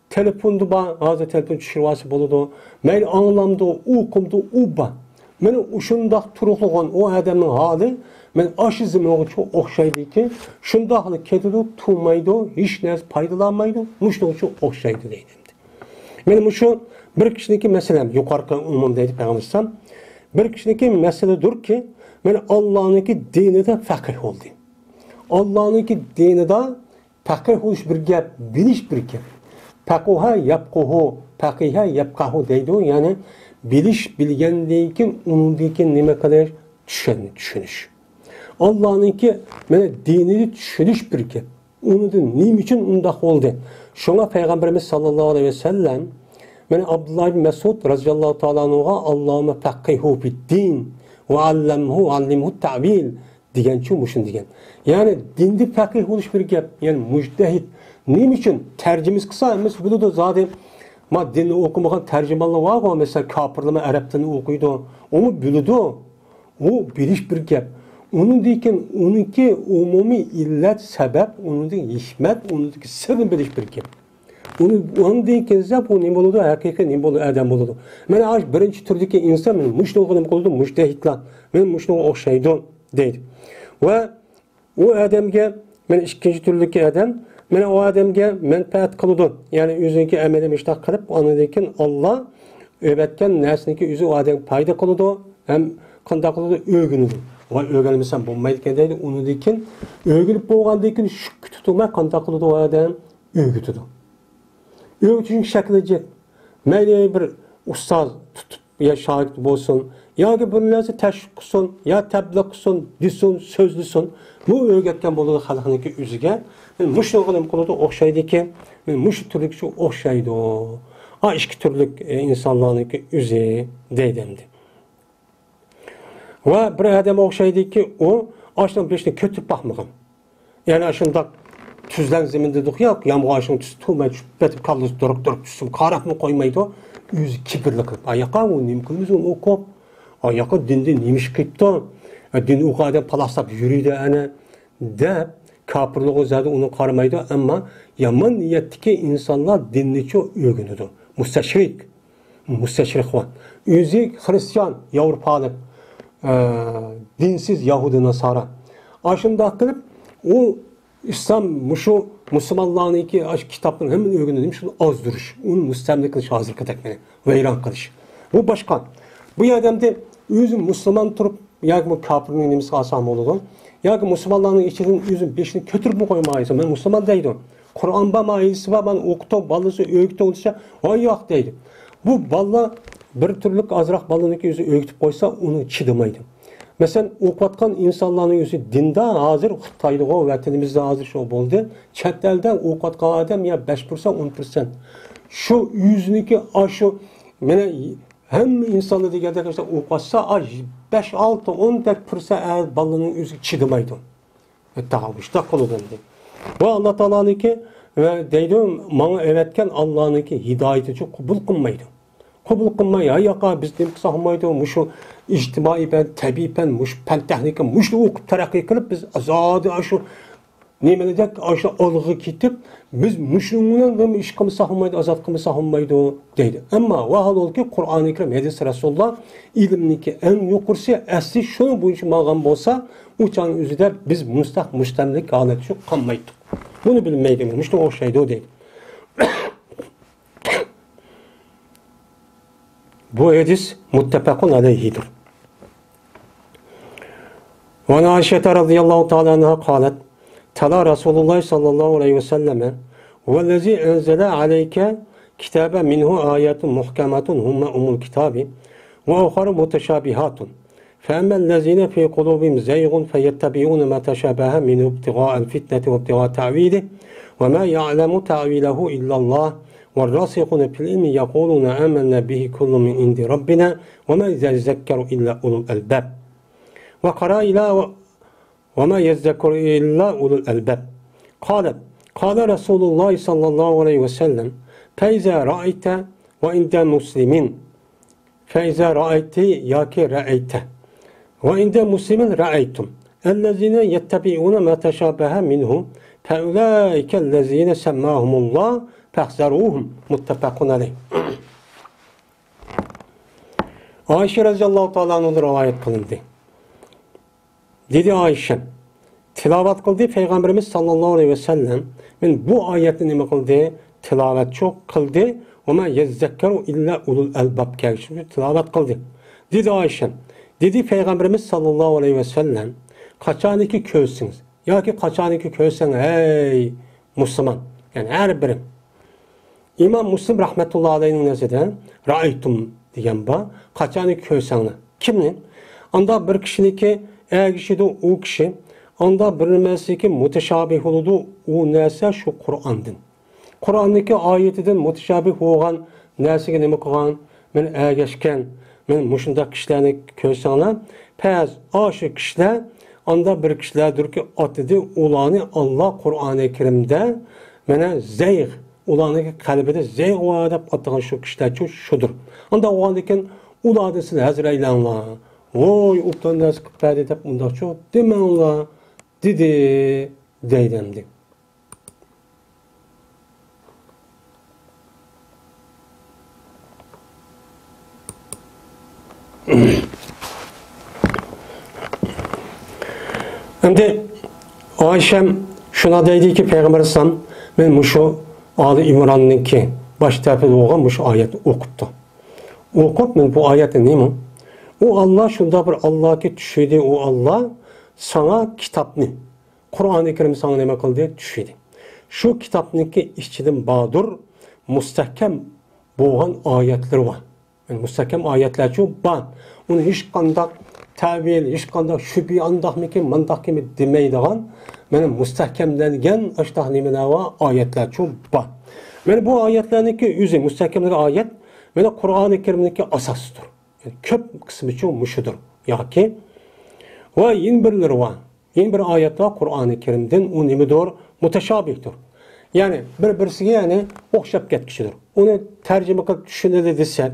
telefonda var, hazır telefon şirvası buludu. Mene anlamda, okumda, uba. Mene şunda turuqluğun o adamın hali, men aşı zimini çok okşaydı ki, şunda halı kedidi tuğmaydı, hiç neresi paydalanmaydı, muşluğu çok okşaydı deydi. Benim şu bir kişideki meselem yukarı umumdaydı Peygamber'den. Bir kişideki meseledir ki ben Allah'ınki dinide fakih oldu. Allah'ınki dinide fakih oluş bir gap, biliş bir gap. Fakuha yapkuhu, fakiha yapkahu deydi. Yani biliş bilgendeyken onundaki nime kadar düşünüş. Allah'ınki bana dinini düşünüş bir gap. Onu da nim için undak oldu. Şuna Peygamberimiz sallallahu aleyhi ve sellem ben Abdullah bin Mesud radıyallahu ta'ala anhu'a Allahümme fakkihu fid din ve allimhu ta'vil degan çumuşun degan. Yani dinde fakih oluş bir gap. Yani müctehid. Nim için tercümemiz kısa emas bu da zaten ma dinni okumagan tercümanlar var mı? Mesela kafirleme Arap dilini okuydu. Onu bildi. O biliş bir gap. Onun deyken onunki umumi illet sebep, onunki hikmet, onunki sırrın biliş bir gap. Onun deyken zap o ne buludu? Hakikaten ne buludu? Adam buludu. Ben ağaç birinci türdeki insan benim müştehidlerim buludu, müştehidler. Benim müştehid okşaydı deydi. Ve o adamga ben ikinci türdeki adam Mana o adamga manfaat qiladi. Ya'ni o'ziniki amalini ishtaq qilib, ondan Alloh öğretken narsaniki o'zi o odam foyda qiladi, ham qanday qiladi o'rganadi. Voy o'rganmasam bo'lmaydigan deydi. Undan keyin o'rganib bo'lgandan keyin shu tutma qanday qiladi o odam o'rgatadi. O'rgatishning shakliga mayli bir ustoz tutib ya shogird bo'lsin, yoki bir narsa tashviq qilsin, yo tabliq qilsin, desin, so'zlasin. Bu o'rgatgan bo'ladi xalqniki o'ziga. Mushni qilib qiladi o'xshaydiki, mush turlik shu o'xshaydi. İki türlük insanlarınki üzü deydimdi. Ve bir adam okşaydı ki o ağaçtan peşine kötü bakmağım. Yani aşında tüzlen zeminde dedik ya, yağmur ağaçın tüzü tuğmaya betip kaldı, durup tüzüm, karak mı koymaydı o, yüzü kibirli kılıp. Ayağa o neyim kılmız onu okup, ayağa dinde neymiş kıyıptı, dini o kadar palastap yürüydü de, kapırlığı zaten onu karmaydı ama yaman niyetteki insanlar dinli çok öğünüdü. Müsteşrik var. Yüzü Hristiyan, Avrupalı, dinsiz Yahudi Nasara. Aşında kılıp o İslam, şu Müslümanların iki kitabın hemen öğrenilmiş şu az duruş. Onun müstemlik kılıç hazır kıtakmeni. Veyran kılıç. Bu başkan. Bu adamda yüzün Müslüman turup ya bu kafirin neyimiz asam oldu. Ya ki Müslümanların içinin yüzün beşini kötürüp mü koymayız? Ben Müslüman değilim. Kur'an bayisi var, ben okutup, balısı, öğütü olursa, o yok deydi. Bu balla bir türlük azrak balınınki yüzü öğütüp koysa, onu çıdımaydı. Mesela okuyatkan insanların yüzü dinde hazır, Xitay'da o vatanimizde hazır şu oldu. Çet elden okuyatkan adam ya 5%, 10%. Şu yüzününki aşı, hem insanı digerde arkadaşlar okuyatsa, 5, 6, 10% balının yüzü çıdımaydı. Daha işte koludan değil. Ve Allah Teala'nınki ve deydim bana öğretken Allah'ınki hidayeti çok kabul kılmaydı. Kabul kılmayı ayaka biz demek sahmaydı. Muşu ictimai ben, tabi ben, muş pen teknikim, muşlu okup terakki kılıp biz azadı aşı nemelecek aşı algı kitip biz muşluğundan ve işkımı sahmaydı, azatkımı sahmaydı deydi. Ama vahal ol ki Kur'an-ı Kerim Hadis Resulullah ilimniki en yukursi asli şunu bu işi mağam olsa uçan üzüde biz müstemlik alet şu kanmaydık. Bunu bilmeydim. Muşlu o şeydi o değil. Bu hadis muttefakun aleyhidir. Ve Aişe radıyallahu teala anha kalet Tala Resulullah sallallahu aleyhi ve selleme vellezî enzele aleyke kitabe minhu ayetun muhkematun humme umul kitabi ve uharu muteşabihatun فَأَمَّا الَّذ۪ينَ فِي قُلُوبِهِمْ زَيْغٌ فَيَتَّبِعُونَ مَا تَشَابَهَ مِنْهُ ابْتِغَاءَ الْفِتْنَةِ وَابْتِغَاءَ تَعْوِيلِهِ وَمَا يَعْلَمُ تَعْوِيلَهُ إِلَّا اللّٰهُ وَالرَّاسِخُونَ فِي الْعِلْمِ يَقُولُونَ آمَنَّا بِهِ كُلٌّ مِنْ عِنْدِ رَبِّنَا وَمَا يَذَّكَّرُ إِلَّا أُولُو الْأَلْبَابِ وَقَرَأَ وَمَا يَذَّكَّرُ إِلَّا أُولُو الْأَلْبَابِ قال رسول الله صلى الله عليه وسلم فَإِذَا رَأَيْتَ وَإِنْدَ مُسْلِمِينَ فَإِذَا رَأَيْتِ يَاكِ رَأَيْتَ وَإِنْدَ مُسْلِمٍ رَأَيْتُمْ الَّذِينَ يَتَّبِعُونَ مَا تَشَابَهَ مِنْهُ فَأُولَٰئِكَ الَّذِينَ سَمَّاهُمُ اللّٰهُ فَاحْذَرُوهُمْ muttefakun aleyh. Ayşe radıyallahu teala anh'ın rivayet kılındı. Dedi Ayşe, tilavet kıldı Peygamberimiz sallallahu aleyhi ve sellem bu ayetin nime kıldı? Tilavet çok kıldı. وَمَا يَزَّكَّرُ اِلَّا اُلُوا الْأَلْبَابِ kâşifü tilavet kıldı. Dedi Ayşe, dedi Peygamberimiz sallallahu aleyhi ve sellem kaçaniki kölsünüz. Ya ki kaçaniki kölsen ey Müslüman. Yani her birim. İmam Müslim rahmetullahi aleyhinin nezirden ra'aytum diyen ba kaçaniki kölsenle. Kimin? Anda bir kişiniki eğer kişiydi o kişi anda bir nesiki müteşabih oldu o nese şu Kur'an'dın. Kur'an'daki ayetinden müteşabih olan nesike nime kılgan men ergeçken men muşundaki kişilerini kölsenle pez aşık kişiler anda bir kişilerdir ki atıdı olanı Allah Kur'an-ı Kerim'de mene zeyh olanı kalbide zeyh o adap atılan şu kişiler çok şudur. Anda o andakin uladısın hazır eylanla. Oy uptan nasıl kıperde edip bunda çok deme Allah dedi deydemdi. Şimdi Ayşem şuna dedi ki Peygamber Aleyhisselam Men muşu Ali İmran'ınki baş tarafı olgan muşu ayeti okuptu. Okup men bu ayeti neymi? O Allah şunda bir Allah'ki düşüydü, o Allah sana kitapni, Kur'an-ı Kerim sana neme kıldı düşüydü. Şu kitapniki işçiden bağdır, müstehkem boğan ayetleri var. Yani müstehkem ayetler çok var. Onu hiç kandak tevil, hiç kandak şübhi andak mı ki, mandak kimi demeydiğen, benim müstehkemlengen aştah nimeler var, ayetler çok var. Yani bu ayetlerdeki yüzü, müstehkemlik ayet, yani Kur'an-ı Kerim'deki asasıdır. Yani köp kısmı çok muşudur. Ya ki, ve yeni birileri var. Yeni bir ayet var Kur'an-ı Kerim'den, o nimedir, muteşabihtir. Yani birisi yani okşap getkişidir. Onu tercüme kılıp düşünede desen,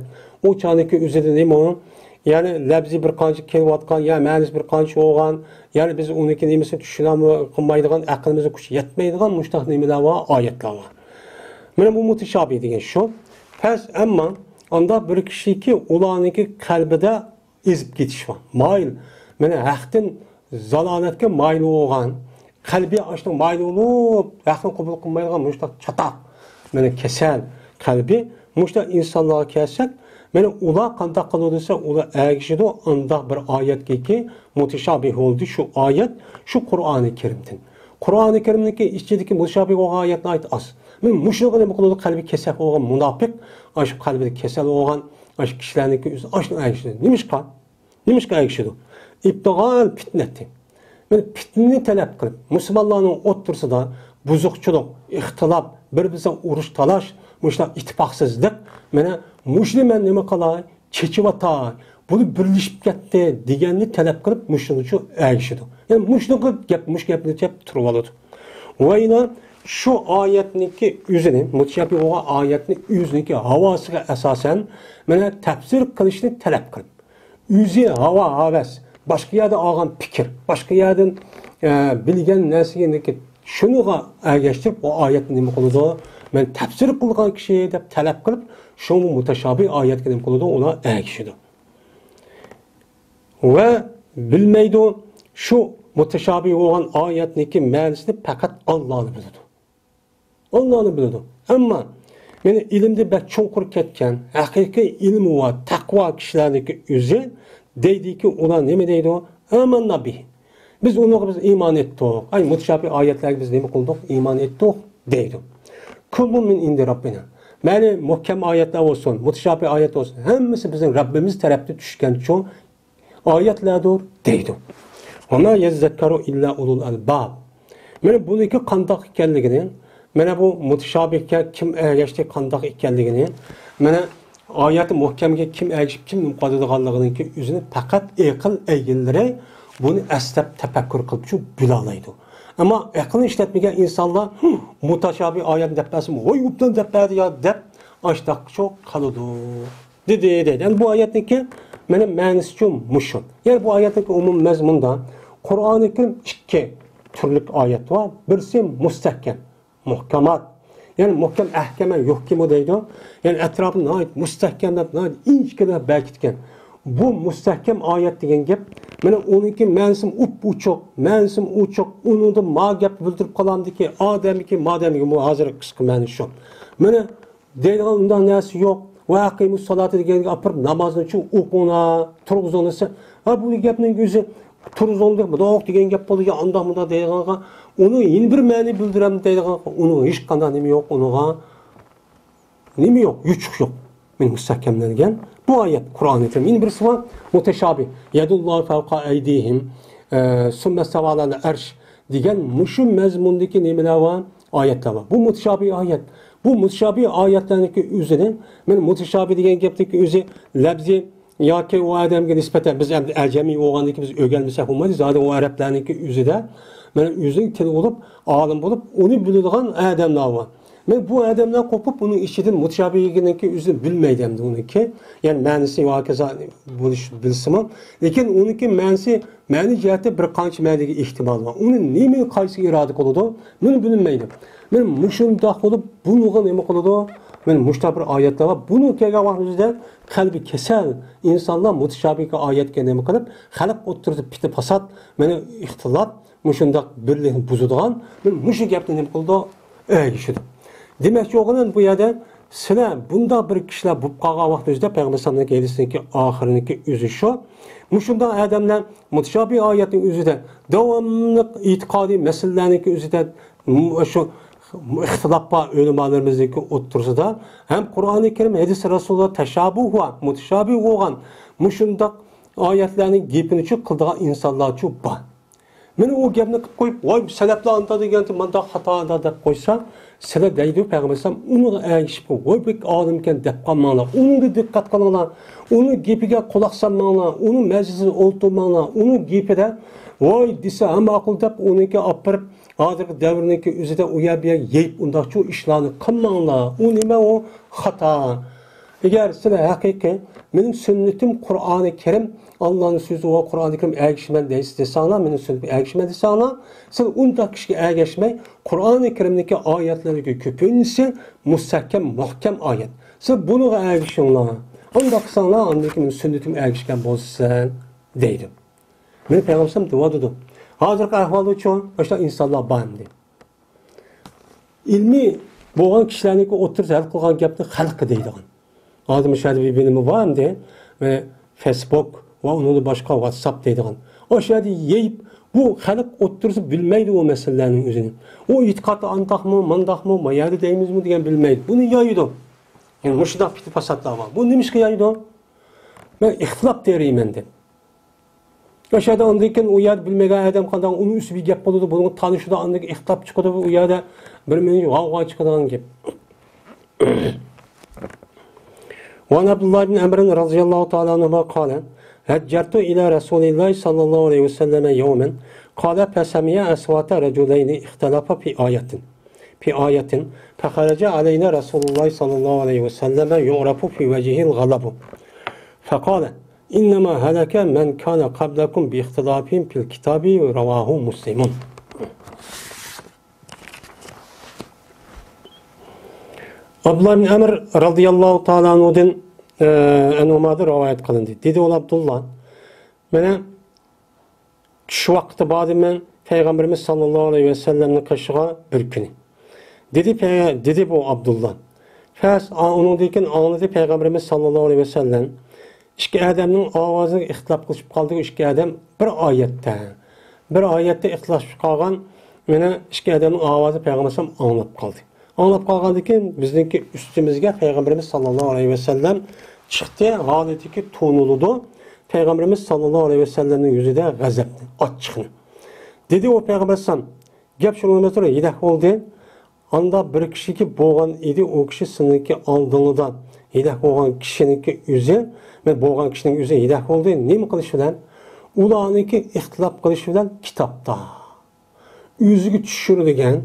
o çağdaki üzerinde neyim onun? Yani lebzi bir kancı kelvatkan, ya mənis bir kancı olgan, yani biz onun ki neymesini düşünen, kılmaydıgan, aklımızı kuş yetmeydigan, muştaq neymeler var, ayetler var. Mənim bu muteşabih degen şu. Pes ama anda bir kişi ki ulanınki kalbide ezip getiş var. Mail. Mene haqtin zalaletke mail olgan, kalbi açtı mail olup, haqtin kubul kılmaydigan, muştaq çatak. Mene kesel kalbi, muştaq insanlığa kesek, mene ula kanda kılırsa ula ergişidi anda bir ayet ki muteşabih oldu şu ayet, şu Kur'an-ı Kerim'den. Kur'an-ı Kerim'deki içindeki muteşabih o ayetine ait az. Men muşluğu ne kıldı kalbi kesel olgan münafık, aş kalbi kesel olgan, aş kişilerdeki yüz aşın ergişidi. Nimişka? Nimişka ergişidi? İptigal fitneti. Men fitneni talep kılıp, Müslümanların otursa da buzukçuluk, ihtilaf, birbirine uruş talaş, muşla ittifaqsızlık, mene muşlimen neme kalay, çeçivatay, bunu birleşip gitti degenini talep kılıp muşluğu ergişidi. Yani muşluğu muş gepni hep turvalıdı. Ve yine şu ayetniki yüzünü, mutşabi o ayetni yüzünki havasına esasen mene tefsir kılışını talep kılıp. Yüzü hava haves, başka yerde ağan fikir, başka yerden bilgen nesiyindeki şunu ergeçtirip o ayetin nemi kılıdı. Men tefsir kılgan kişiye de talep kılıp şunu muteşabi ayet nemi kılıdı ona ergeçtirdi. Ve bilmeydi şu muteşabi olan ayetniki mealisini fakat Allah'ını bildi. Allah'ını bildi. Ama meni ilimde bek çonkur ketken, hakiki ilmi var, takva kişilerdeki yüzü deydi ki ona ne deydi o? Aman nabi. Biz onu biz iman ettik. Ay muteşabih ayetler biz ne kıldık? İman ettik deydi. Kullun min indi Rabbina. Yani muhkem ayetler olsun, muteşabih ayet olsun. Hepsi bizim Rabbimiz tarafta düşken çoğu ayetlerdir deydi. Ona yezzekkaru illa ulul albab. Yani bunu iki kandak ikenligini, mana bu muteşabihga kim ergashdi kandak ekanligini, mana oyati muhkamga kim ergashib kim muqaddiganligini o'zini faqat aql egillari buni aslab tafakkur qilib shu bilalaydi. Ammo aqlni ishlatmagan insonlar mutashabih oyat deb basim, voy ubdan deb berdi ya deb ashtaq çok qoladi. Dedi. Yani bu oyatniki mana ma'nosi uchun mushun. Yani bu oyatniki umum mazmunda Qur'oni Kerim ikki turlik oyat var. Birisi mustahkam, muhkamat. Yani muhkem ahkama yuhkimu deydi. Yani etrafına ait mustahkamlarına ait inçkeler berkitken. Bu mustahkem ayet degan gap, mana oniki ma'nosi uchuq, ma'nosi uchuq, unida ma gap bildirib qolamdiki, odamiki, madamiki bu hozir qisqa ma'no shu. Mana deydigan undan narsa yo'q. Va aqimus salati deganga apir namozni uchun o'quna, turg'izonsa, ha bu gapning o'zi turg'izonlik budoq degan gap bo'ldi, unda bunda deyganga, uni yeni bir ma'no bildiram deyganga, uni hech qanday nima yo'q, uniga nima yo'q, yuchuq yo'q. Men mustahkamlangan bu oyat Qur'oni Kerim. Yeni birisi var, muteşabih. Yadullahu fevqa eydihim, sümme sevalal arş degan mushu mazmundagi nimalar var? Ayetler var. Bu muteşabih ayet. Bu muteşabih ayetlerindeki üzerine, men muteşabih degan gapdagi o'zi labzi yoki o odamga nisbatan biz ham ajamiy bo'lgandiki biz o'rganmasak bo'lmaydi. Zaten o arablarniki o'zida men o'zining tili bo'lib, olim bo'lib, uni biladigan odamlar var. Men bu odamlar qo'pib uning ichidan mutashabihligini o'zini bilmaydim uniki. Yani ma'nosi va kaza bo'lish bilsam, lekin uniki ma'ni jihati bir qancha ma'niga ehtimol bor. Uni nima qaysi iroda qiladi, men bilmaydim. Men mushunda qilib bunga nima qiladi? Men mushta bir oyatlar var. Bunu kelgan vaqtida qalbi kasal insonlar mutashabihga oyatga nima qilib, xalq o'tirib bitib fasad, meni ixtilof mushunda birlikni buzadigan, men mushu gapni nima qildi? ergişidi. Demakchi o'g'lim bu yerda sizlar bunda bir kishilar bo'lib qolgan vaqt o'zida payg'ambar sallallohu alayhi vasallamning oxiriniki o'zi shu. Mushunday odamlar mutashabiy oyatning o'zida davomli e'tiqodiy masalalarning o'zida shu ixtilof bor ulamolarimizniki o'ttirsida ham Qur'oni Karim hadis Rasululloh tashabuh va mutashabiy bo'lgan mushunday oyatlarning gapini qildigan insonlar chu bor. Meni o gapni qilib qo'yib, voy salaflar anta deganda menda xatoda deb qo'ysa, sizlar deydi payg'ambar uni ergishib, voy bu olimkan deb qolmanglar, uni diqqat qilinglar, uni gapiga quloq solmanglar, uni majlisida o'tirmanglar, uni gapida voy desa hamma aql deb uniki olib borib, hozirgi davrniki o'zida u yerga yeyib undaqchu ishlarni qilmanglar. U nima o xato. Agar sizlar haqiqiy mening sunnatim Qur'oni Karim Allah'ın sözü o Kur'an-ı Kerim ergişmen desanglar, benim sözüm ergişmen desanglar, siz unda kişiye ergişmeyi Kur'an-ı Kerim'deki ayetleri köpüğünse müstahkem, muhkem ayet. Siz bunu ergişinler. Onda kısanlar, andaki benim sünnetim ergişken bozsan deydim. Benim Peygamberim dua dedi. Hazırki ahvalı için başta insanlar bağımdı. İlmi boğan kişilerin oturup el kılgan gapni halkı deydi. Hazır müşahede bir bilimi var mı diye ve Facebook ve onu da başka WhatsApp deydiğin. O şeyde yiyip bu halk oturup bilmeydi o meselelerin üzerine. O itikatı antak mı, mandak mı, mayarı deyimiz mi diyen bilmeydi. Bunu yaydı. Yani müşidak piti fasatlar var. Bu neymiş ki yaydı? Ben ihtilaf dereyim ben de. O şeyde andayken o yer bilmegen adam kadar onun üstü bir gap oldu. Bunun tanışı da andaki ihtilaf çıkıyordu. O yerde bir menü vav çıkıyordu gibi. وعن عبد الله بن عمرو رضي الله تعالى عنهما قال هجرت إلى رسول الله صلى الله عليه وسلم يوما قال فسمع أصوات رجلين اختلفا في آية فخرج علينا رسول الله صلى الله عليه وسلم يعرف في وجهه الغضب فقال إنما هلك من كان قبلكم باختلافهم في الكتاب رواه مسلم. Abdullah bin Amr radıyallahu ta'ala anhu'dan enumada rivayet kılındı. Dedi ol Abdullah, bana şu vakti badım ben Peygamberimiz sallallahu aleyhi ve sellem'in kaşığa bir günü. Dedi bu Abdullah. Fes onun deyken anladı Peygamberimiz sallallahu aleyhi ve sellem. İşki adamın avazını ihtilaf kılıp kaldığı işki adam bir ayette ihtilaf kalgan bana işki adamın avazı Peygamberimiz anlayıp kaldı. Anlap kalgandıkken bizdeki üstümüzge Peygamberimiz sallallahu aleyhi ve sellem çıktı. Haletiki tonuludu. Peygamberimiz sallallahu aleyhi ve sellem'in yüzü de gazaptı. Açıkını. Dedi o Peygamberimiz gap şunu sonra yedek oldu. Anda bir kişi ki boğan idi o kişi sınırki aldığında yedek boğan kişinin yüzü ve boğan kişinin yüzü yedek oldu. Ne mi kılışıdan? Ulanınki ihtilaf kılışıdan kitapta. Yüzüge düşürülgen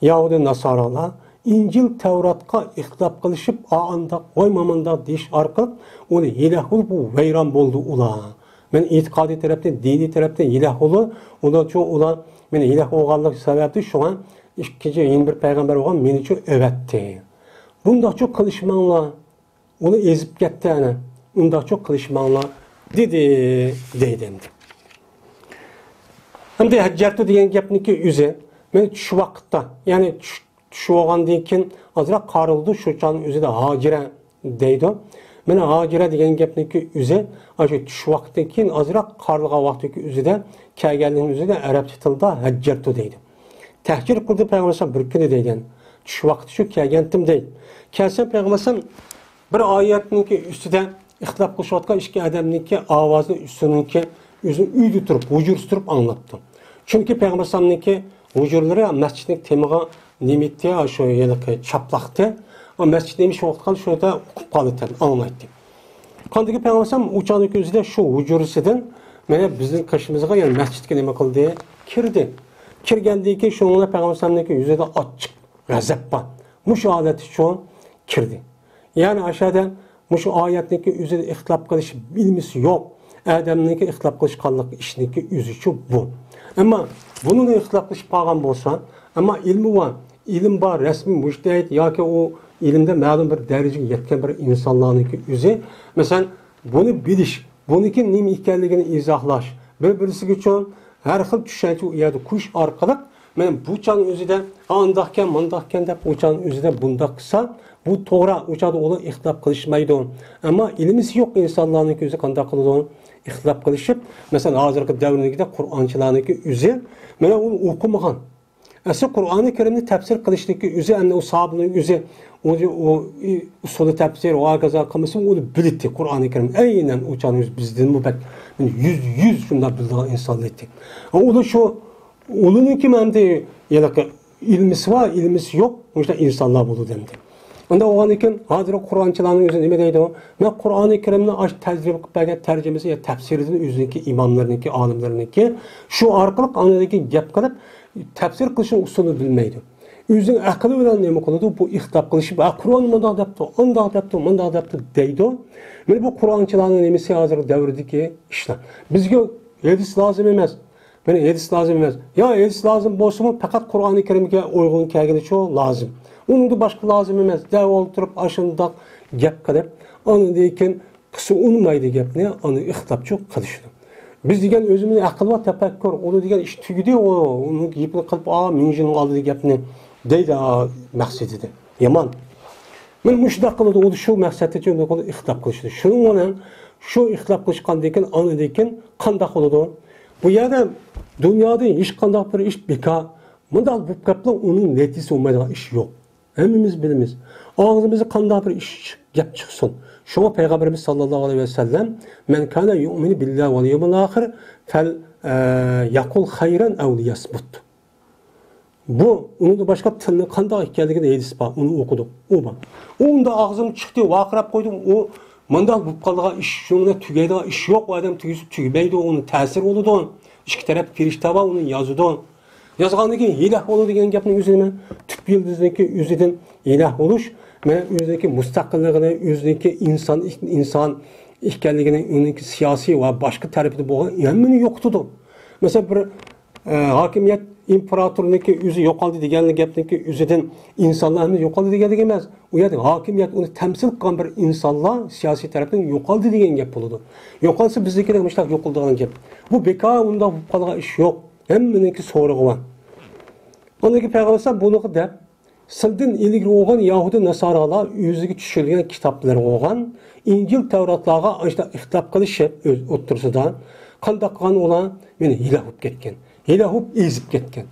Yahudi Nasaralar İncil Tevrat'a ihtilaf kılışıp anda koymamanda diş arka onu ilahul bu veyran boldu ula. Men itikadi taraftan, dini taraftan ilahulu ona çoğu ula men ilah olganlık sebebi şu an 21 peygamber olan men için övetti. Bunda çok kılışmanla onu ezip gitti yani. Bunda çok kılışmanla dedim. Hem de haccartu diyen gapniki yüze men şu vakitte yani şu olgandan keyin azırak qarıldı şu çağın özü de hacire deydi. Mene hacire degan gapniki özü şu vaqtdan keyin azırak qarılgan vaqtdagi özüde kelganning özüde arab tilida hajjartu deydi. Tahjir qildi Peygamber bir kuni degan. Şu vaqt şu kelgandim deydi. Kelsa Peygamber bir oyatniki ustida ixtilof qilishayotgan ikki odamniki ovozini ustiniki o'zini uyda turib, hujurda turib anlatdi. Chunki Peygamber'niki hujurlari masjidning temiga nimettiye şu yılıkı çaplaktı. O mescid neymiş oldu şurada okup kalıttı, anlaydı. Kandaki Peygamber uçağın gözüyle şu hucurusidan mene bizim kaşımızga yani mescidge nime kıldı kirdi. Kirgendiki şununla Peygamber'niki yüzü de açık, gazap var. Muş aleti şu an kirdi. Yani aşağıda muş ayetteki yüzü de ihtilaf kılışı bilmisi yok. Adem'niki ihtilaf kılışı kallık işindeki yüzü şu bu. Ama bunun ihtilaf kılışı pagan bolsa ama ilmi var. İlim var, resmi müştehit ya ki o ilimde ma'lum bir dereceye yetken bir insanlarınki yüzü. Mesela bunu biliş, bununki neymi ekanligini izahlaş. Bir-birisi için her xil tushuncha u yerda kush orqali Men bu çağın özüde andaqken, mandaqken deb o çağın özüde bundaq qilsa, bu to'g'ri, o çağda onu ixtilof qilishmaydi. Ammo ilmisi yo'q insonlarning o'zi qanday qiladi? İxtilof qilishib, masalan, hozirgi davrda Qur'onchilarning o'zi mana uni o'qimagan. Asli Qur'oni Karimni tafsir qilishlikka o'zi, endi u sahobaning o'zi o usulü tefsir, o agaza qilmasa onu bildi Qur'oni Karim. Aynen o çağın bizden bu bak yüz şunda bildiğin insanlıktı. O da şu onun ki mende yani ilmisi var, ilmisi yok. O işte insanlar buldu demdi. Onda o an iken hazır Kur'ançıların özü ne deydi o? Ben Qur'oni Karimni aş tecrübe qilib tercümesi ya tefsirini özünki imamlarınki, alimlerinki şu arkalık anadaki gap qilib tefsir qilishning usulini bilmaydi. Özün akıllı bilen nemi kılıdı? Bu ihtilaf kılışı. Kur'an mındak yaptı, ondak yaptı, mındak yaptı deydi. Yani bu Kur'ançıların nemisi hazır devredeki işler. Bizge hadis lazım emez. Yani hadis lazım emez. Ya hadis lazım bolsa mı? Fakat Kur'an-ı Kerim'e uygun kelgeni çoğu lazım. Onun da başka lazım emez. Dev oturup aşındak gap kadar. Onu deyken kısa unmaydı gap ne? Onu ihtilaf çok kılıştı. Biz degen özümüzün akıl ve tefekkür, onu degen iş tügüdü o, onu yipini kılıp, minjinin aldı gap ne? Deydi məqsədidir. Yaman. Mən müştaq qılıdı, o da şu məqsəddə ki, onu ixtilaf qılışdı. Şunun ona, şu ixtilaf qılışqan deyken, anı deyken, qandaq oludu. Bu yerdə dünyada hiç qandaq bir iş beka, bunda bu qapla onun netisi olmayacaq iş yok. Hemimiz bilimiz. Ağzımızı qandaq bir iş gap çıxsın. Şuna Peygamberimiz sallallahu aleyhi ve sellem, men kana yu'minu billahi vel yevmil ahir fel yaqul hayran ev liyasmut. Bu, onun da başka tılını qandaq ikkenligini hadis var, onu okuduk. O bak. Onun da ağzım çıktı, vaqırab koydum. O mandal bu qaldığa iş, şununla tügeydiği iş yok. O adam tügeydi, onun təsir oludu. İki taraf firişte var, onun yazıdı. Yazğanı ki, ilah olur degen gapning özüne, tüp yıldızındaki özüden ilah oluş, men özündeki mustaqilligini, özündeki insan ikkenligini, onunki siyasi ve başka tarafı boğan, yemmini yoktudu. Mesela bir hakimiyet imparatorluğundaki yüzü yok oldu degenlik gapniki yüzüden insanlarımız yok oldu degenlik emas. O yerda hakimiyet onu temsil qilgan bir insonlar siyosiy tarafdan yok oldu degan gap bo'ladi. Yok olsa bizdeki de müştak yok oldigan gap. Bu beka unda bu qolgan ish yo'q. Hammaniki so'rig'i bor. Ondaki Peygamber bunu deb sildan ilgari olgan Yahudi Nasoralar o'ziga tushirilgan kitoblar olgan İncil Tevratlarga işte ixtilof qilishib o'tirsida qanday qilgan ular meni ilah bo'lib ketgan. Hilahub ezip ketken.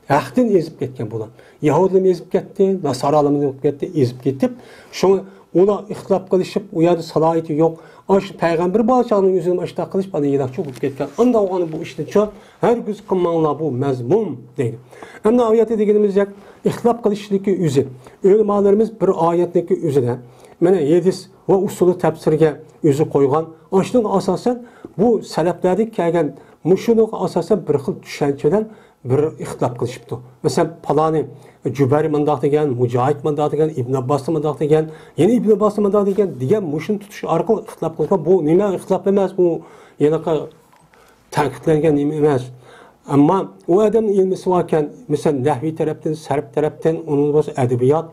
Ahdin ezip ketken bulan. Yahudilim ezip ketti, Nasaralim ezip ketti, ezip ketip. Şunu ona ihtilaf kılışıp, o yerde salayeti yok. Aş peygamber bağışlarının yüzünü aşağı kılış bana ilah çok ketken. Anda onu bu işte çok her göz kılmanla bu mezmum değil. Hem de ayette dediğimiz yak ihtilaf kılışlık yüzü. Ölümalarımız bir ayetteki yüzüne. Mene yedis ve usulü tefsirge yüzü koygan. Aşının asasen bu seleflerdeki kelgen muşunu asasen bir xil düşünceden bir ixtilaf qilishibdi. Mesela palani Cübeyr mındaq degan, Mucahid mındaq degan, İbn Abbas mındaq degan, yeni İbn Abbas mındaq degan muşun tutuş arqali ixtilaf qilgan. Bu nima ixtilaf emas, bu yanaqa tanqidlangan nima emas. Amma o adam ilmisi varken mesela nahvi tarafdan, sarf tarafdan, onun başka edebiyat,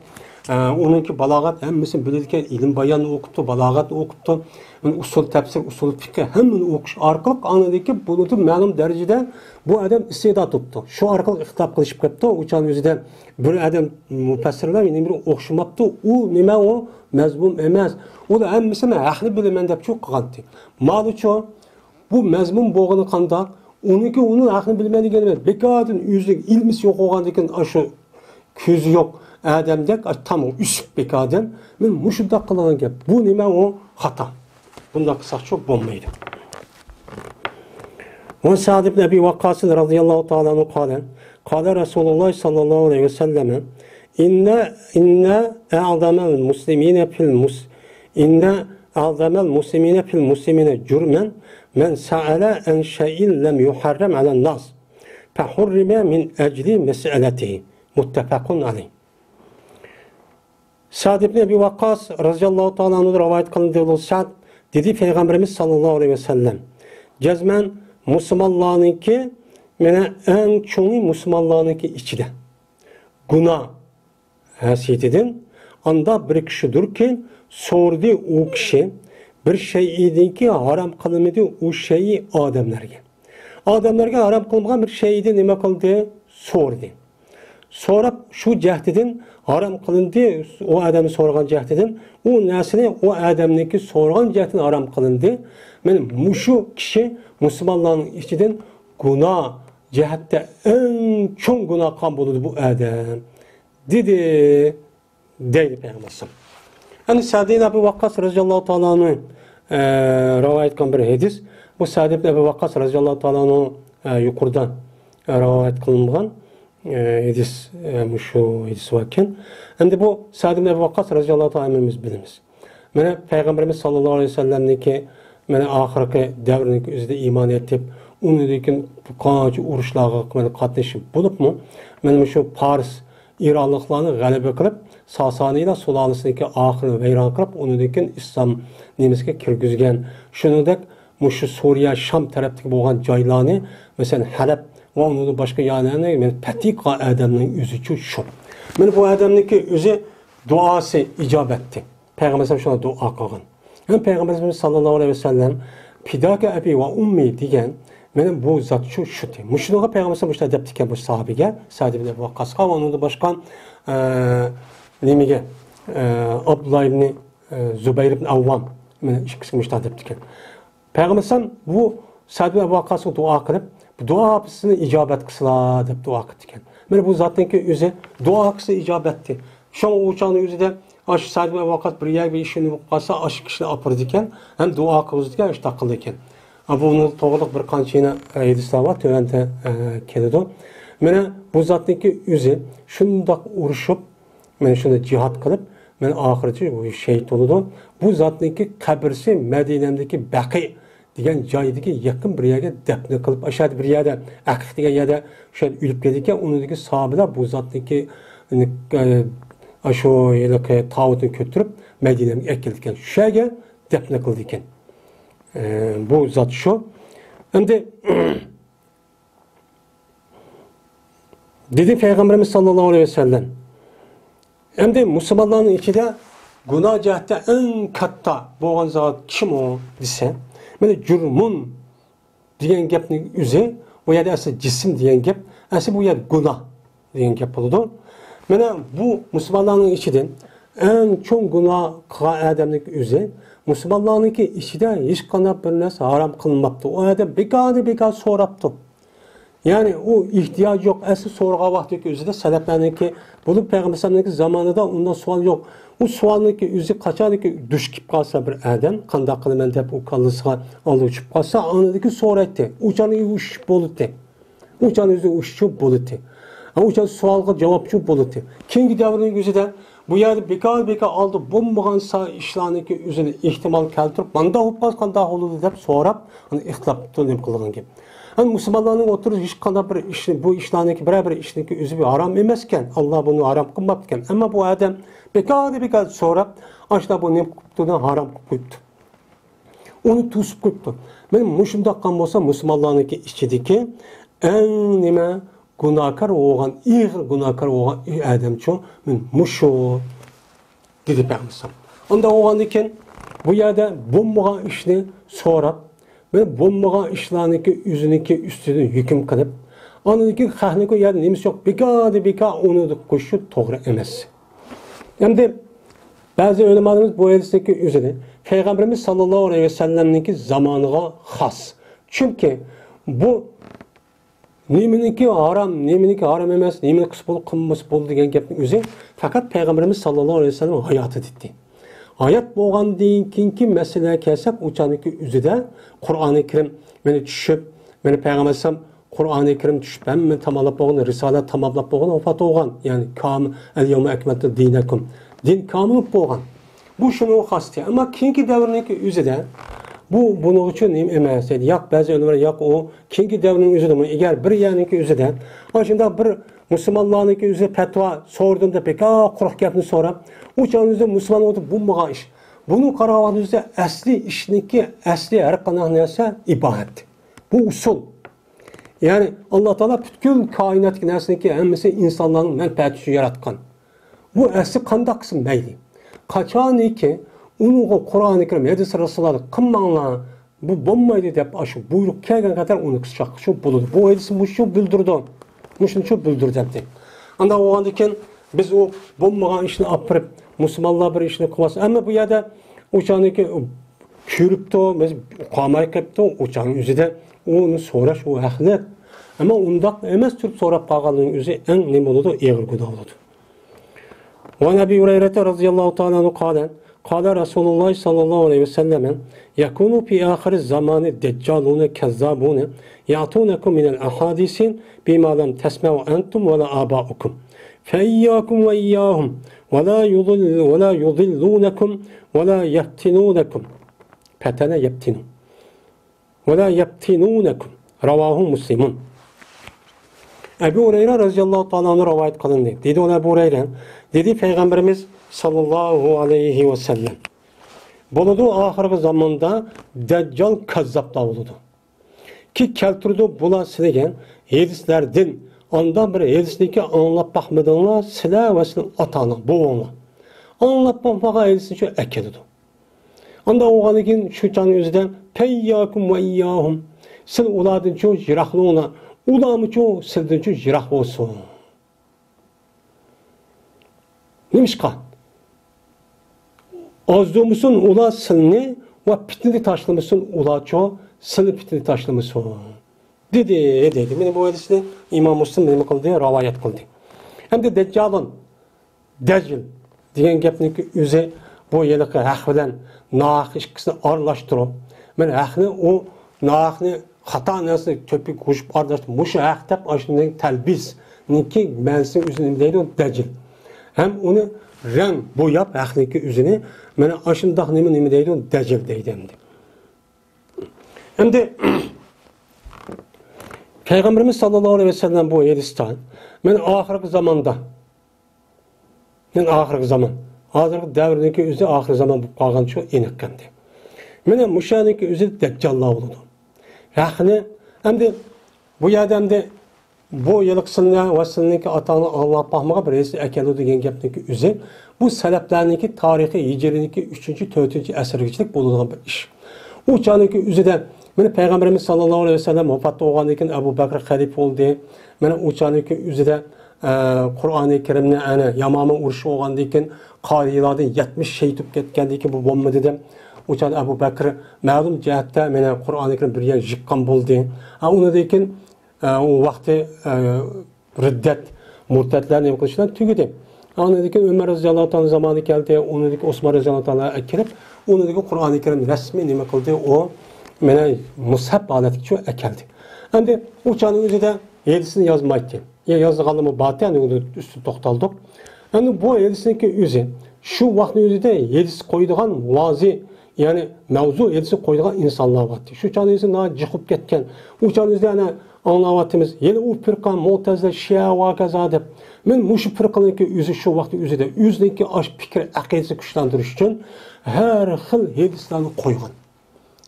onunki balagat hemmisini bilirken ilim bayanı okuttu, balagat okuttu, usul tefsir, usul fikir hemmini okuş arkalık anladaki bunu malum derecede bu adam istidat tuttu. Şu arkalık ixtilaf qilishib ketdi. Uçan yüzüden bir adam müfessirler yine bir okşumaptı. O nima o mezmum emas. O da hemmisini ahli bilemen deb çok qildi. Malıço bu mezmum bo'g'ini qandaq, onunki onun ahli bilmeni gelmez. Bekadın yüzlük ilmisi yok olgandikin aşı közü yok. Ademdek tam o üst bekadem. Men muşunda qilgan gap. Bu nima o hata. Bunda qilsak çok bo'lmaydi. Ve Sa'd ibn Abi Waqqas radıyallahu ta'ala anhu qala Rasulullah sallallahu aleyhi ve sellem inna a'zamel muslimine fil muslimine jurman men sa'ala an şey'in lem yuharram alen nas fehurrime min ecli mes'eletihi muttefakun aleyh. Sa'd ibn Abi Waqqas radıyallahu ta'ala anhu rivayet kılındığı Sa'd dedi Peygamberimiz sallallahu aleyhi ve sellem cezmen Müslümanlarınki mene en çoğu Müslümanlarınki içide günah hasiyetidir. Anda bir kişidir ki sordu o kişi bir şey idi ki haram kılınmadı o şeyi adamlarga. Adamlarga haram kılınmagan bir şeydi nima kıldı sordu. so'rab shu jahdidan harom qilindi, o odamni so'ragan jahdidan u narsani o odamniki so'ragan jahdidan harom qilindi. Mana mushu kishi musulmonlarning ichidan gunoh jihatda eng cho'ng gunoh qilgan bo'ladi bu odam dedi deydi payg'ambar. Hani Sa'd ibn Abi Waqqas radhiyallohu ta'ala rivoyat qilgan bir hadis. Bu Sa'd ibn Abi Waqqas radhiyallohu ta'ala yuqoridan rivoyat qilingan hadis mushu hadis ekan. Endi bu Sa'd ibn Abi Waqqas radhiyallohu ta'ala biz bilamiz. Mana payg'ambarimiz sallallohu alayhi vasallamniki mana oxirgi davrdagi o'zida iymon etib, undan qancha urushlarga qatnashib bo'libmi? Mana shu Fars İranlıqlarını g'alaba qilib, Sasanilar sulolasiniki oxirini vayron qilib, undan islom nemasiga kirgizgan. Shuningdek, shu Suriya, Sham tarafdagi bo'lgan joylarni, masalan, Halab va undan boshqa yerlarni men patiqa odamning o'zi shu. Mana bu odamniki o'zi duosi ijobatdi. Payg'ambarimiz shuna duo qilgan. Ham Payg'ambarimiz sallallohu alayhi vasallam fidaka abi va ummi degan mana bu zot shu. Mushunaga payg'ambarimiz shunday deb ekan bu sahobiga, Sa'd ibn Abi Waqqasga va undan boshqa nimaga Abdullah ibn Zubayr ibn Avvam mana ikkisi shunday deb ekan. Payg'ambarimiz bu Sa'd ibn Abi Waqqasga duo qilib, bu duosini ijobat qilsa deb duo qildi ekan. Mana bu zotningki o'zi duosi ijobatdi. Shu o'chog'ning o'zida Aş Sa'd ibn Abi Waqqas bir yer bir işini qilsa, aş kishini opirdi ekan, ham duo qildi ekan, ish taqildi ekan. Bunu to'g'riq bir qancha hadislar bor, tövanda keladi. Mana bu zotniki o'zi shundoq urushib, mana shunda jihad qilib, mana oxirida bu shahid bo'ldi. Bu zotniki qabrsi Madinadagi Baqi degan joydagi yaqin bir yerga dafn qilib, ashad bir yerda Aqiq degan yerda o'sha o'lib ketdi ekan. Unidagi sahobalar bu zotniki shu yilqi tavutni ko'tarib Madinaga keldi ekan. Shu yerga dafn qildi ekan. Bu zat şu. Endi dedi Peygamberimiz sallallohu aleyhi ve sellem. Endi musulmonlarning ichida gunoh jihatda eng katta bo'lgan zot kim o desa, mana jurmun degan gapning o'zi, bu yerda asli jism degan gap, asli bu yer gunoh degan gap bo'ladi. Mana bu musulmonlarning ichidan eng cho'ng gunoh qilgan odamning o'zi Müslümanlarınki içinde hiç qanday bir narsa haram qılınmaptı. O adam bekar so'raptı. Yani o ihtiyaç yok. Asli so'rag'a vaqtdagi o'zida salaflarniki bo'lib payg'ambarlarning zamonida undan savol yo'q. O savolniki o'zi qachonki dush kelib qolsa bir odam, qanday qilaman deb u kallasiga oldi uchib qolsa, onidagi so'raydi. O'chani ush bo'ldi. O'chani o'zi ush bo'ldi. O'chani savolga javobchi bo'ldi. Keyingi davrning o'zida bu yerde bekar aldı bombagan işlarniki üzerine ihtimal keltirip manda olmaz qanday oldu deb so'rab, hani ixtilaf qilgan gibi. Hani Müslümanların oturup hiç qanday bir iş, bu işlarniki bir işniki özü bir haram emasken, Allah bunu haram qilmabdikan. Ama bu adam bekar so'rab, aşda bu ne qilibdi haram qilibdi. Onu to'sib qo'yibdi. Men mushunda qilgan bo'lsa Müslümanlarniki ichidagi eng nima günahkar olan, iyi günahkar olan adam için muşu dedi Peygamber. Onda olan iken bu yerde bombaga işini so'rab, ben bombaga işlarniki yüzüneki üstüne hüküm kılıp, onunki xahniki yerde neymiş yok, bekar onu da koşu doğru emas. Hem de bazı ulemalarımız bu hadisteki üzerine Peygamberimiz sallallahu aleyhi ve sellem'ninki zamanına has. Çünkü bu Neminiki haram emas, nemini qis bo'lib, qilmas bo'ldi degan gapning o'zi faqat payg'ambarimiz sallallohu alayhi vasallam hayoti dedi. Hayot bo'lgandan keyingi masalaga kelsak, o'chaniki o'zida Qur'oni Karim meni tushib, meni payg'ambarim Qur'oni Karim tushib, hamma tamomlab bo'lgan, risolat tamomlab bo'lgan, vafot bo'lgan. Ya'ni kamil al-yawma akmaltu dinakum. Din kamil bo'lgan. Bu shuni xosdi. Ammo keyingi davrniki o'zida bunun için emas edi. Yo'q, ba'zi olimlar yo'q, o keyingi davrning o'zida, agar bir yaniki o'zida, shunda bir musulmonlarniki o'zi fatvo so'rdimda bekor quruq gapni so'rab, o'shaningizda musulmon o'tib bo'lmagan ish. Buni qarag'aningizda asli ishniki, asli har qanday narsa ibodat. Bu usul. Ya'ni Alloh taolo butkul koinotdagi narsaniki hammasi insonlarning manfaati uchun yaratgan. Bu asli qanday qism mayli. Qachoniki Onu Kur'an-ı Kerim, hadis Resulullah kılmanlar bu bombaydı deb aşı buyruk kelgen kadar onu kısacak şu bulur. Bu hadisi bu şu bildirdi. Bu şunu şu bildirdi. Anda oğandiken biz o bulmagan işini apırıp Müslümanlar bir işini kılasın. Ama bu yada uçağındaki körüp de, biz kamay kıp da uçağın yüzüde onu soraş o ahlak. Ama ondak emas Türk sorap kalganın yüzü en ne buludu? Eğir güda buludu. Ve Nebi Hureyre radıyallahu ta'ala anhu kâlen Kâle Resulullah sallallahu aleyhi ve sellem'in yakunu fi ahir zamanı deccalune kezzabune ya'tunekum minel ahadisin bima lem tesme'u entum ve la aba'ukum feiyyakum ve iyyahum ve la yudillunekum ve la yeftinunekum petene yeptinu ve la yeptinunekum ravahu muslimun. Ebu Hureyre radıyallahu ta'ala anhu rivayet kılındı. Dedi ona Ebu Hureyre, dedi Peygamberimiz sallallahu aleyhi ve sellem. Buludu ahirgi zamanda Deccal kazzap da buludu. Ki keltirdi bula silegen hadislerden ondan bir hadisniki anlap bakmadığına sila ve silin atana, boğuna. Anlap bakmağa hadisini şu ekedidu. Onda oğanikin şu canı yüzden peyyakum ve iyyahum sil uladın çoğu jirahluğuna ulamı çoğu silden çoğu jirah olsun. Nimişka? Azdığımızın ula silini ve pitini taşlamışsın ula çoğu silini pitini taşlamışsın. Dedi. Benim bu hadisini İmam Müslim benim kıldı, rivayet kıldı. Hem de Deccal'ın Deccal diyen gepniki yüze bu yılıkı hak naak işkisini arlaştırıp ben hakni o naakni hata nasıl töpük kuşup arlaştırıp muşu hak tep aşındaki telbis niki bensin üzerinde deydi o Deccal. Hem onu renk boyap hakniki üzerine ben aşındak nimi deydi o Deccal deydi hem de. Hem de Peygamberimiz sallallahu aleyhi ve sellem bu hadistan ben ahirki zamanda hazırki devrindeki üzü ahir zaman bu kalgan çok enikkendi. Mene muşaniki üzü Deccal'la oldu. Yani hem de bu yerdemde bu yılıksınla ve sınırındaki atağını Allah bakmağa bir reisi ekeli degen gepniki üzü bu sebeplerindeki tarihi hicrindeki 3. 4. esirgicilik bulunan bir iş. O çağındaki üzüden mene Peygamberimiz sallallahu aleyhi ve sellem vafatlı oğandaki Ebu Bekir halife oldu. Mene o çağındaki üzüde Kur'an-ı Kerim'ne yani Yamama uruşu oğandaki qarilardan 70 şehit ketgandiki bu bomba dedim. O çağda Ebu Bekir ma'lum cihette mene Kur'an-ı Kerim bir yer jikkan buldu. Onu dekin o vakti riddet murtetler ne kılışlar tügüdü. Onu dekin Ömer radıyallahu anh zamanı geldi. Onu dekin Osman radıyallahu anh'a ekirip onu dekin Kur'an-ı Kerim resmi ne kıldı o mene mushab aletki çok ekeldi. Hem de o çağın üzerinde yedisini yazmaydı. Ya yazdıqalımı batı yani onu üstü toxtaldık. Yani bu yedisindeki üzü şu vakti üzüde yedisi koyduğun vazi yani mevzu yedisi koyduğun insanlar vardı. Şu çağın üzerinde daha çıkıp ketken. O çağın üzerinde yani anlavatımız yeni o firkan Mu'tezile Şia vakazade. Men muşu firkanınki üzü şu vakti üzüde yüzdeki aş fikir akidesi güçlendiriş için her xil yedislerini koygan.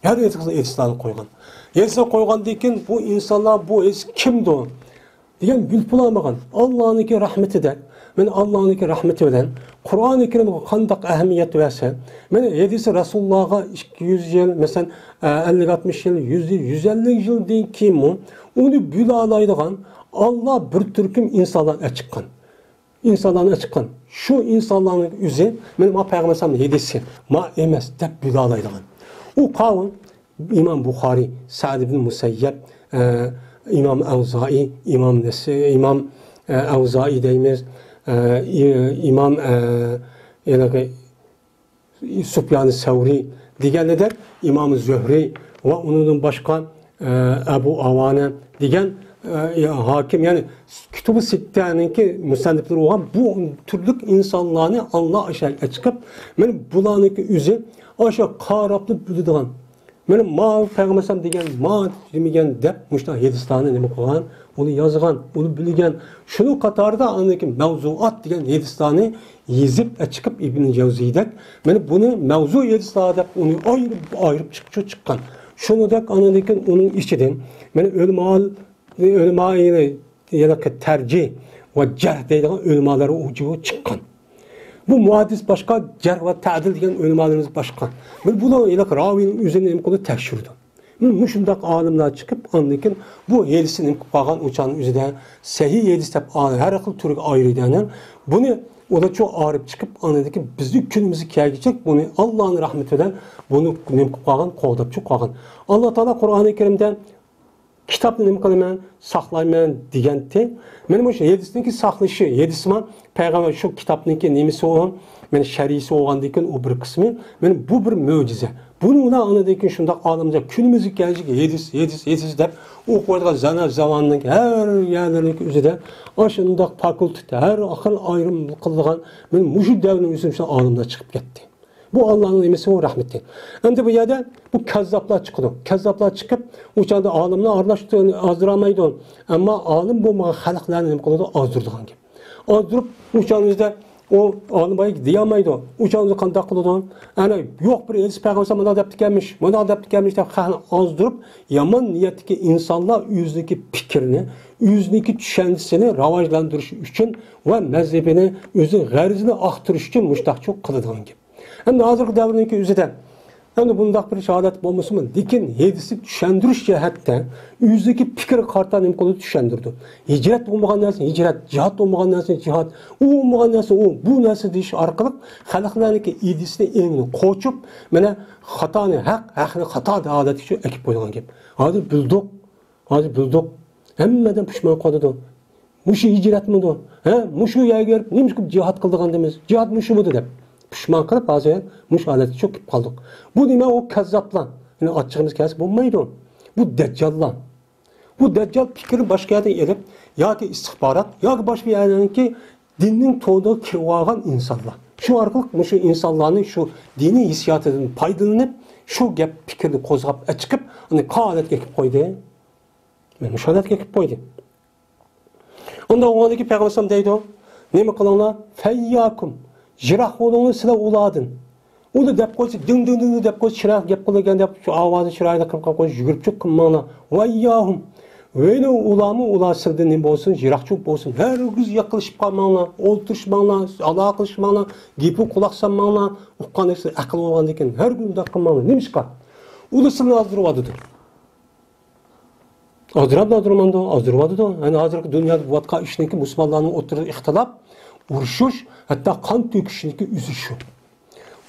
Her yedislerini koygan. Yedisini koygan deyken bu insanlar bu kimdi o? Diyen bilpulamagan Allah'ınki rahmeti de men Allah'ınki rahmeti bilen Kur'an-ı Kerim'e kandak ehemmiyet verse men yedisi Resulullah'a 200 yıl mesela 50-60 yıl 100 yıl 150 yıl deyin kim o onu bülalaydıgan Allah bir türküm insanlardan çıkan şu insanların yüzü benim Peygamberim'in yedisi ma emes de bülalaydıgan o kavun İmam Bukhari Sa'd ibn Musayyeb İmam Evzai, İmam Evzai deyimiz, İmam Süfyan-ı Sevri, diğerler İmam Zühri ve onun başka Ebu Avane, diğer hakim yani Kütüb-i Sitte'ninki müsennifleri olan bu türlük insanlarını Allah aşağı çıkıp benim bulanık üzü aşağı karaplı büdüdüğün benim ma Peygamberim degan ma demigen dep muşta Hindistonni nima qilgan, onu yazgan, onu bilgan. Şunu qatorida andaki mavzuat degan Hindistonni yezib chiqib İbn Javziydak. Meni buni mavzu Hindistonni deb onu ayırıp chiqqan. Şunu dek anadaki onun ichidan meni ulama yana tercih ve cerh deydigan ulamalar ucu chiqqan. Bu muhaddis başka, cerh ve ta'dil degan ulamalarımız başka. Ben bunu ilak ravinin üzerine imkanı tekşirdim. Muşundaq alimlar çıkıp anlayın bu hadisini qilgan uçanın üzerinde sahih hadis deb her xil türge ayrıdan bunu o da çok ağrıp çıkıp anladı ki bizi günümüzü kelgecek bunu Allah'ın rahmetinden bunu nem qilgan qo'dab çok qilgan. Allah Taala Qur'oni Karimda kitapni nima qilaman, saqlayman deganda, men o'sha hadisniki saqlashi, hadisman payg'ambar shu kitapniki nemisi o'g'an, men sharisi o'g'andan keyin u bir qismi, men bu bir mo'jiza. Buni ona anladan keyin shundoq olimlar kunimizga kelajak hadis deb o'qiydigan zamonning har yerlarning o'zida shundoq fakultet, har xil ayrim qilgan men mushu davrning o'zida olimlar chiqib ketdi. Bu Allah'ın nimesi o rahmeti. Hem de bu yerde bu kazzaplar çıkıyor. Kazzaplar çıkıp uçanda alimler arlaştığını azdıramaydı. Ama alim bu halkların ne kadar azdırdığı gibi. Azdırıp uçağımızda o alim bayı diyamaydı. Uçağımızı kandak kıldı. Yani yok bir elçi peygamber buna adapte gelmiş. Buna adapte gelmiş de azdırıp yaman niyetteki insanlar yüzdeki fikrini, yüzdeki düşüncesini ravajlandırış için ve mezhebini, özü garizini aktırış için müştak çok kılıdığın gibi. Hem de hazırki davrındaki üzerinde hem de bundaq bir şehadet olması mı? Dikin hedisi düşendiriş cihatte yüzdeki fikir kartan imkanı düşendirdi. Hicret olmayan nersin hicret, cihat olmayan nersin cihat, o olmayan nersin o, bu nersin deyiş arkalık halklarındaki idisini elini koçup mene hatanı hata da adet için ekip koyduğun gibi. Hadi bildik. Hemmeden pişman koydu. Muşu hicret mi do? Muşu yaya gelip neymiş ki cihat kıldığın demiz. Cihat muşu mudur dep. Pişman kılıp bazen muş aleti çok kaldık. Bu deme o kazzaplan. Yani açığımız kelsi bulmaydı. Bu deccallan. Bu deccal fikri başka yerden elip ya ki istihbarat ya ki başka yerden ki dinin toğduğu kirvagan insanlar. Şu arkalık şu insanların şu dini hissiyatının paydalanıp şu gap fikrini kozgap çıkıp hani kağıt gekip koydu. Muş alet gekip koydu. Onda oradaki peygamber deydi o. Ne mi kılanlar? Feyyakum. Jirak olduğunu size uladın. O da dep koysa dın dep koysa çırak gep kılırken dep şu avazı çırağıyla kırıp koysa yürüp çık kılmağına. Vayyahum. Öyle ulamı ulasırdı ne olsun, jirakçuk olsun. Her gün yakılışıp kalmağına, oturuşmağına, alağa kılışmağına, gipi kulak sanmağına, uqqan eksin, akıl olğan deken her gün de kılmağına. Neymiş kal? O da sırrını azdırıvadıdır. Azdırıvadı da. Yani hazırki dünyada bu vatka işindeki Müslümanların oturduğu ihtilap, uruşuş, hatta kan töküşündeki üzüşü.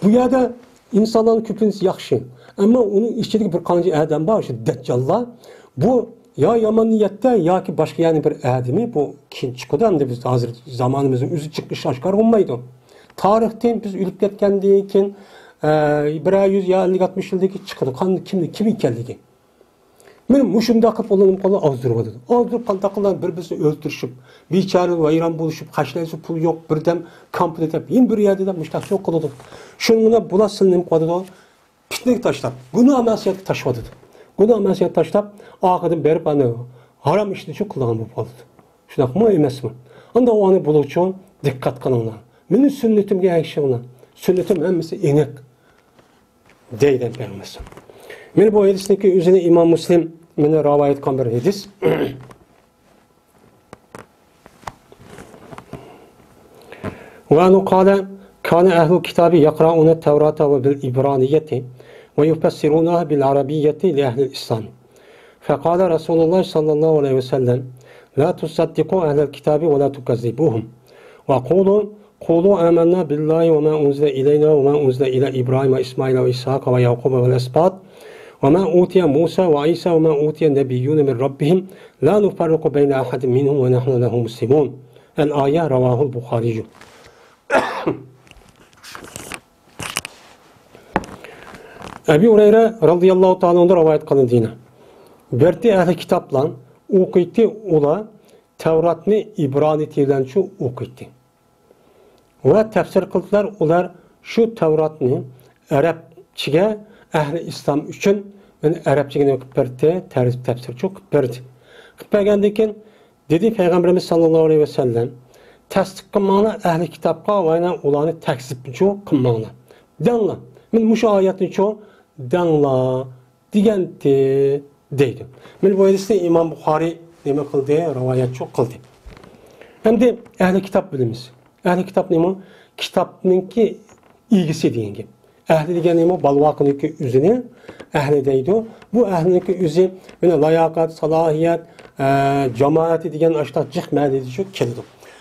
Bu yerde insanların köpünüz yaxşı. Ama onun içindeki bir kancı adam var, işte deccallar. Bu ya yaman niyette ya ki başka yani bir ademi bu kim çıkıyordu hem de biz hazır zamanımızın üzü çıkmış aşkar olmaydı. Tarihten biz ülüp ketkendikin 100 ya 50-60 yıldaki çıkıyordu. Kim ikenligi. Benim muşumda kıp olanım kolu azdırmadı. Azdırıp kantakılar birbirini öldürüşüp, biçare vayran buluşup, kaşlayısı pul yok, birdem kamp edip, yine bir yerde de müştak çok kılıdı. Şununa bulasınım kodu fitnek taşlap, günah masiyeti taşımadı. Günah masiyeti taşlap, ağadım berip anı, haram işini çok kılığın bu oldu. Şunak mı emez mi? Anda o anı buluşun, dikkat kanına. Benim sünnetimge ekşiğine, sünnetim emmesi enek deyden vermesin. Men bu hadisdeki üzerine İmam Müslim meni rivayet qilgan bir hadis. Ve anu qala kana ahlu kitabi yaqra'una at-Tavrata ve bil-İbraniyeti ve yufassirunaha bil-Arabiyyeti li ahli İslam. Faqala Resulullah sallallahu aleyhi ve sellem la tusaddiqu ahlal kitabi ve la tukazzibuhum. Ve qulu amanna billahi ve ma unzila ileyna ve ma unzila ila İbrahim ve İsmail ve İshak ve Yakub ve el-Esbat. وما أوتي موسى وعيسى وما أوتي النبيون من ربهم لا نفرق بين أحد منهم ونحن له مسلمون. الآية رواه البخاري. Ebu Hureyre radıyallahu ta'ala onda rivayet kılındığına. Berti ehli kitapla okuydu ola Tevrat'ını İbrani tilden şu okuydu. Ve tefsir kıldılar olar şu Tevrat'ını Arapçıga ehli İslam için yani Arapçaga okuyup berdi, tefsir çok okuyup berdi. Okuyup bergendikin dedi Peygamberimiz sallallahu aleyhi ve sellem tasdik kılmağına ehli kitapka ve olanı tekzip çok kılmağına. Danla. Men muşu ayetini çok danla digenti deydi. Men bu hadiste İmam Bukhari neme kıldı, rivayet çok kıldı. Hem de ehli kitap bilimiz. Ehli kitap neme? Kitapınki ilgisi deyin gibi. Ehli degeni balvaqınki üzüne ehli deydi. Bu ehliniki özü mana layoqat, salohiyat, jamoati degan ashta jiq ma'noda shu keldi.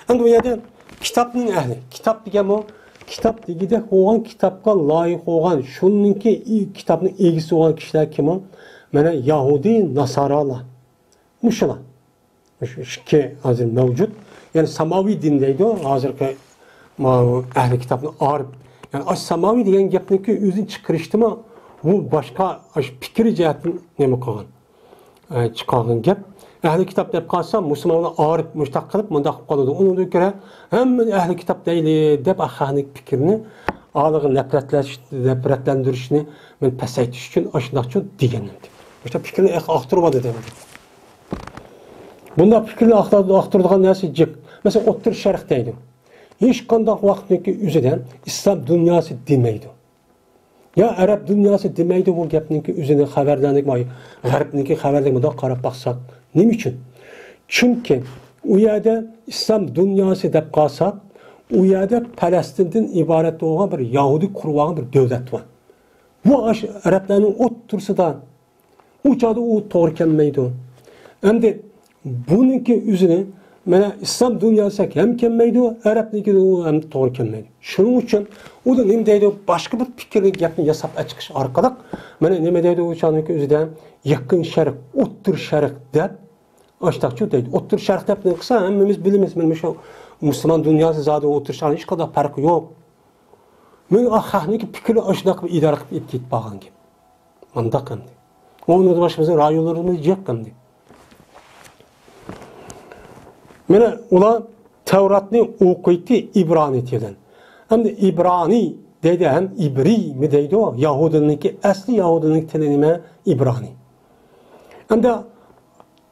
Endi bu yerda kitobning ehli. Kitob degan bu kitob degidek bo'lgan kitobga loyiq bo'lgan, shuningki kitobning egisi bo'lgan kishilar kim? Mana Yahudi, Nasoralar. Mushular. Shu ikki hozir mavjud. Yani samaviy din deydi. Hozirgi ahli kitobni arif. Yani samaviy degan gapniki o'zini chiqarishdimi? Bu boshqa fikr jihatdan nima qilgan? Chiqargan gap. Ahli kitob deb qolsa, musulmonlar arif mushtaq qilib mundaq qoladi. Undan ko'ra hamma ahli kitob deyli deb ahli fikrni alig'i nafratlantirishni men pasaytish uchun ashunaqcha deganim. O'sha fikrni axtirib dedim. Bunda fikrni axtiradigan narsa jiq. Mesela O'rta Sharq deydi. Hech qanday vaqtniki o'zidan islom dunyosi demaydi. Ya Arab dunyosi demaydi bu gapniki o'zini xabarlanib, g'arbniki xabarlanib qarab baqsak. Nima uchun? Chunki u yerda islom dunyosi deb qolsak, u yerda Falastindan iborat bo'lgan bir Yahudi qurgan bir davlat bor. Bu Arablarning o'rtasida u joyda u to'g'ri kelmaydi. Endi buniki o'zini mana islom dunyosi ham kelmaydi, Arabniki ham to'g'ri kelmaydi. Shuning uchun u da nima deydi? Boshqa bir fikrli gapni yasab chiqish orqali mana nima deydi o'shaniki o'zidan yaqin sharq, O'rta Sharq deb Açtaqçı deydi. O'rta Sharq deb ne qilsa hammamiz bilamiz. Mana shu musulmon dunyosi zodi O'rta Sharq hech qanday farqi yo'q. Men ahlining fikri ashunaq qilib idora qilib ketib qolgan gap. Mandaq qildi. Onu da başımızın rayonlarımız yo'q qildi. Mana ular Tevratni o'qiydi İbrani tilidan. Hamda İbrani deydi ham İbri mi deydi o? Yahudiniki asli Yahudiniki tili nima? İbrani. Hamda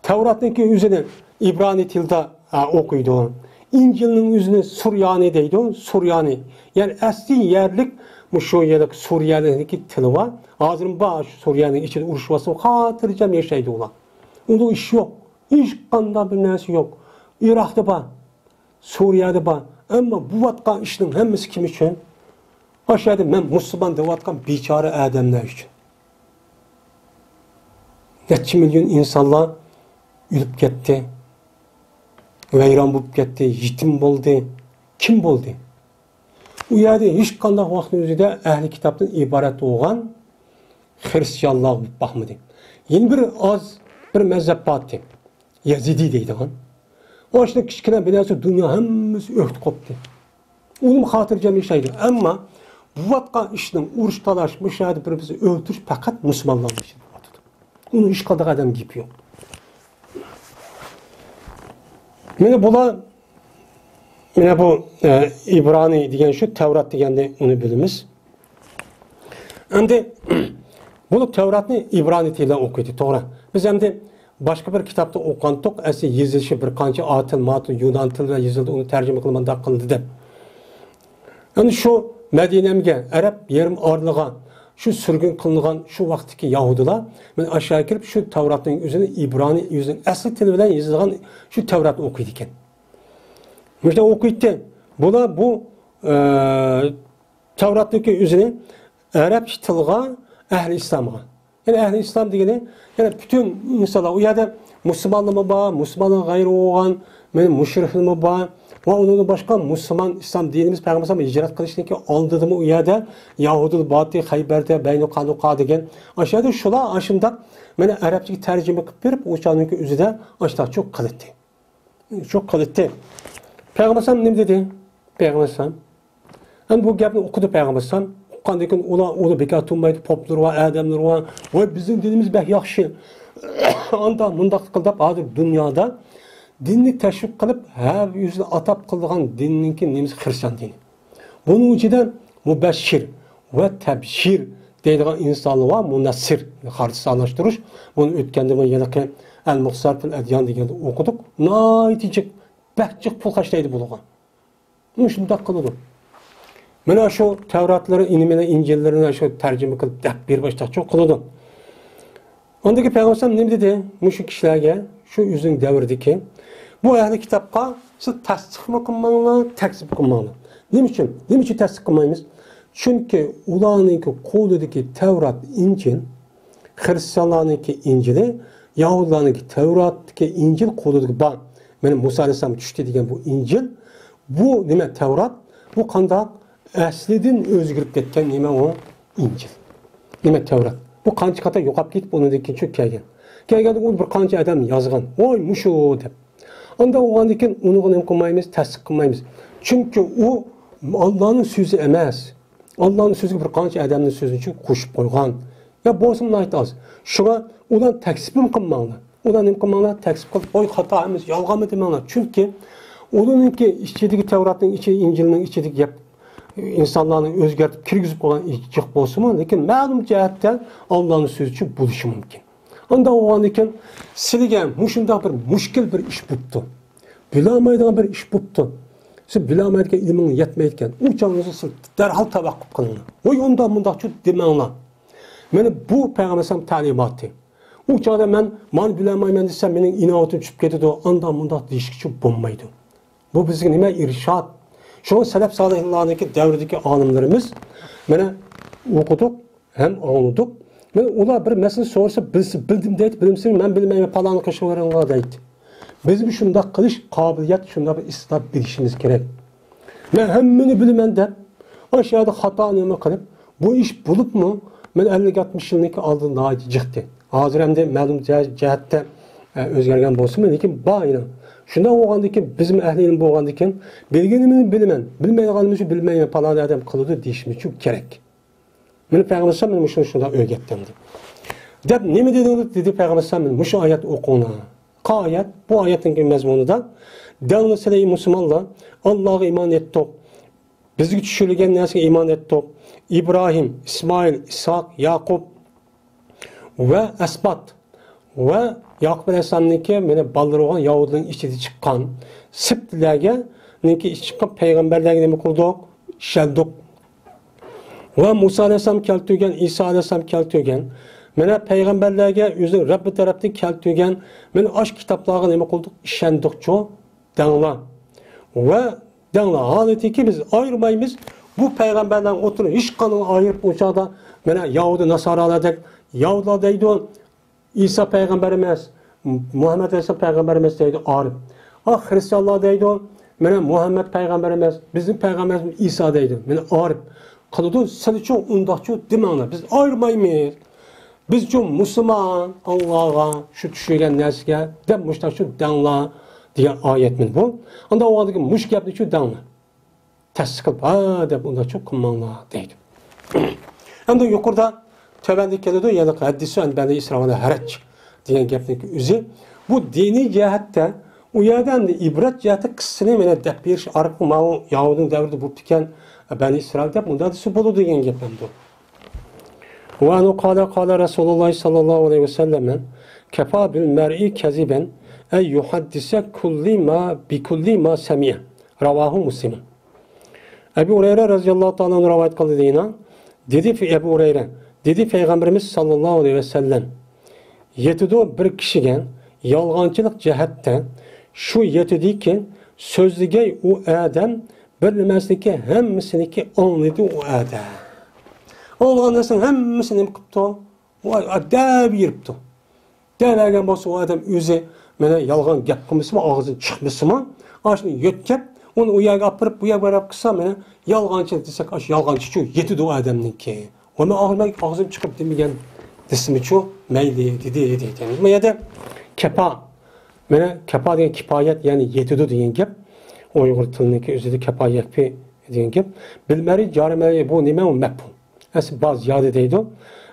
Tevrat'taki yüzünü İbrani tilde okuydu. İncil'in yüzünü Suryani deydi. Suryani. Yani asli yerlik şu yerdeki Suriyani'deki tili var. Hazırın baş Suriyani'nin içinde uruşması hatırlayacağım yaşaydı ola. Onda iş yok. Hiç kanda bir nesi yok. Irak'ta var. Suriye'de var. Ama bu vatkan işinin hemisi kim için? Aşağıda ben Müslüman da vatkan biçare adamlar için. Neçe milyon insanlar ölüp gitti, vayron bo'lib ketdi, yetim bo'ldi. Kim bo'ldi? U yerda hech qanday vaqtning o'zida ahli kitobdan iborat bo'lgan xristianlar bo'lib baxmadi. Yana bir mazhab bor. Yazidi deydigan. O'shda kichkina bir narsa dunyo hammasi o'qib qopdi. Uning xotirjam yashaydi. Ammo bu vatqa ishning urush talash, mushahada bir-birini o'ltirish faqat musulmonlar uchun bo'ladi. Uni hech qanday odam gipi yo'q. Mana bu İbrani degan shu Tevrat deganda uni bilamiz. Endi bunu Tevratni İbrani tilida o'qiydi, to'g'ri. Biz endi boshqa bir kitobda o'qigandik, asli yozilishi bir qancha atil, matil, yunon tilida yozildi, uni tarjima qilmanda qildi deb. Endi shu Madinamga, Arab yarim orlig'iga şu sürgün kılınan şu vaktiki Yahudiler, ben aşağı girip şu Tevrat'ın yüzünü İbrani yüzünün asli tili bilen yazılan şu Tevrat'ı okuydukken. İşte okuydu. Buna bu Tevrat'taki yüzünü Arap tiliga, Ehli İslam'a. Yani Ehli İslam degeni, yani bütün insanlar, o yerde Müslümanlı mı var, Müslümanın gayrı olan, müşrikli mi var, ve onun başka Müslüman İslam dinimiz Peygamber icraat kılışındaki aldığı mı uyada Yahudul Batı, Hayber'de, Beynu Kanuka degen aşağıda şula aşımda bana Arapçayı tercüme kılıp verip uçağınınki üzerinde aşağıda çok kılıttı. Çok kılıttı. Peygamber ne dedi? Peygamber yani bu gapni okudu Peygamber oqqandan ular bekar turmaydi, poplar var, adamlar var. Ve bizim dinimiz bek yaxşı. Anda mundaq qildib hozir dunyoda dinni tashviq qilib, har yüzünü atab qilgan dinninki nemiz Hristiyan dini. Bunun ichidan mubashshir va tabshir deydigan insonlar va munassir xarsanlashtirish. Buni o'tganda men yana al-Muxtasar fil adyan deganda o'qidik. Naytijiq bakchiq pul qashlaydi bo'lgan. Shundaq qiladi. Mana shu Tevratları, inimini, İncil'lerini shu tarjima qilib deb berib boshqa qiladi. Ondaki Peygamber ne dedi? Müşrik kişilerge, şu yüzün devirdeki, bu ehli kitapka siz tasdik mi kılmanlar, tekzip kılmanlar. Ne için tasdik kılmayımız? Çünkü ulanınki koludaki Tevrat, İncil, Hristiyanlarınki İncil'i, Yahudilarınki Tevrat'taki İncil qo'lida bor. Mana Musa alayhisalom tushdi degan bu İncil, bu nima Tevrat, bu qandoq aslidan o'zgarib ketgan nima o İncil. Nima Tevrat. Bu qancha qata yo'qolib ketib undan keyin kelgan. Kelganda u bir qancha odam yozgan. Voy mushu deb. Onda o'g'andan keyin uni nima qilmaymiz, tasdiq qilmaymiz. Chunki u Allohning so'zi emas. Allohning so'ziga bir qancha odamning so'zini uchun qo'shib qo'ygan. Ya bo'lsin aytamiz. Shunga ular taksibim qilmanglar. Ular nima qilmanglar? Taksib qilib, voy xatomiz, yolg'onmi demanglar. Chunki ularningki ichidagi Tevratning ichidagi İncilning ichidagi gap insanlarni o'zgartib kirgizib qo'ygan ichiq bo'lsa-mu, lekin ma'lum jihatdan Allohning so'zi uchun bo'lishi mumkin. Onda o'g'andan keyin sizga mushundoq bir mushkil bir ish bo'libdi. Bilolmaydigan bir ish bo'libdi. Siz bilolmaydigan ilmingiz yetmayotgan. U chog'ingizni siz darhol tavaqquf qiling. Voy undoq bundoqchi demanglar. Mana bu payg'ambar alayhisalom ta'limoti. U chog'da men bilolmayman desam, mening inoyatim tushib ketadi, undoq bundoq deyishga bo'lmaydi. Bu bizga nima irshod? Şunu salaf salihlarındaki devredeki alimlerimiz mana o'qidik, hem anladık. Mana ular bir mesele sorsa bildim deydi, bilimsin men bilmayman falan qilishinglar deydi. Bizim shundoq qilish qobiliyat, shundoq bir islob bilishimiz kerak. Men hammani bilaman deb, o'sha yerda xato nima qilib, bu ish bo'libmi? Men 50-60 yillik oldin chiqdi. Hozir ham de ma'lum jihatda o'zgargan bo'lsa-mu, lekin bayram. Shunda o'g'andiki bizim ahli ilm bo'lgandikan, bilganimizni bilaman, bilmaydiganimizni bilmayman falan odam qiladi deyishimiz uchun kerak. Meni payg'ambar sollallohu alayhi vasallam shunda o'rgatdim deb nima dedi payg'ambar sollallohu alayhi vasallam? Shu oyat o'qinglar. Oyat, bu oyatning mazmunida davlat sizlar musulmonlar Allohga iymon etdik. Bizga tushirilgan narsaga iymon etdik. İbrahim, İsmail, İshaq, Yaqub ve Asbat ve Yaqub alayhisalomniki meni balları olan Yahudining ichida chiqqan sibtlarga niki chiqqan payg'ambarlarga nima qildik? Shaldik. Va Musa alayhisalom keltirgan, İsa alayhisalom keltirgan, mana payg'ambarlarga o'zi Robbi tarafdan keltirgan, mana osh kitoblarga nima qildik? Ishondikcho danglar. Va danglar holatiki biz ayirmaymiz. Bu payg'ambarlarning o'tini hech qanday ayirib o'chada mana Yahudi nasoralardek Yahudilar deydi, İsa peygamber emas, Muhammed Aleyhisselam peygamber emas deydi arif. Hristiyanlar deydi, mana Muhammed peygamber emas, bizim peygamberimiz İsa deydi. Mana arif. Qılıdı, siz üçün undaqçı demanglar. Biz ayırmaymayız. Biz üçün Müslüman Allah'a şu düşürgen narsaga deb mushtaqçı danglar degan oyat men bu. Onda o'g'adagi mush gapni shu danglar. Tasdiq qilib, deb undaqçı qilmanglar deydi. Endi yuqorida tövbenlik keledi, yani haddisi an Bani İsrail'e haraç diyen gapning o'zi bu diniy jihatda u yerdan ibrat jihati qissini meni deb berish orqali ma'lum Yahudining davrida bo'lib ekan Bani İsrail deb undasi bo'ladi degan gapim bu. Va anu qala Rasululloh sallallohu alayhi vasallam kafa bil mar'i kaziban ay yuhaddisa kulli ma sami'a rawahu Muslim. Ebu Hureyre radhiyallohu ta'ala rivayet qildi deyina. Dedi Ebu Hureyre, dedi Peygamberimiz sallallahu aleyhi ve sellem, yetidu bir kişigen yalğancılık cihatte şu yetidi ki sözlüge o adam bir nimesliki hemmisiniki anladı o adam. Allah'ın nasıl hemmisini kıptı, o adab yiripti. Derlerken bolsa o adam özü mene yalğan gap qilmisi mi, ağzı çıkmisi mi, aşını yetkep, onu uyaga apırıp buyaga barab kısa mene yalğancılık desek aş yalğancı şu yetidi o adamninki. Ama ağzım çıkıp demigen desimi şu meyli dedi. Ya da kepa. Mene kepa diyen kipayet yani yetidu diyen gap. Uygur tilindeki özüdü kepa yekpi diyen gap. Bilmeri carimeli bu nime o mep. Aslında bazı yad deydi.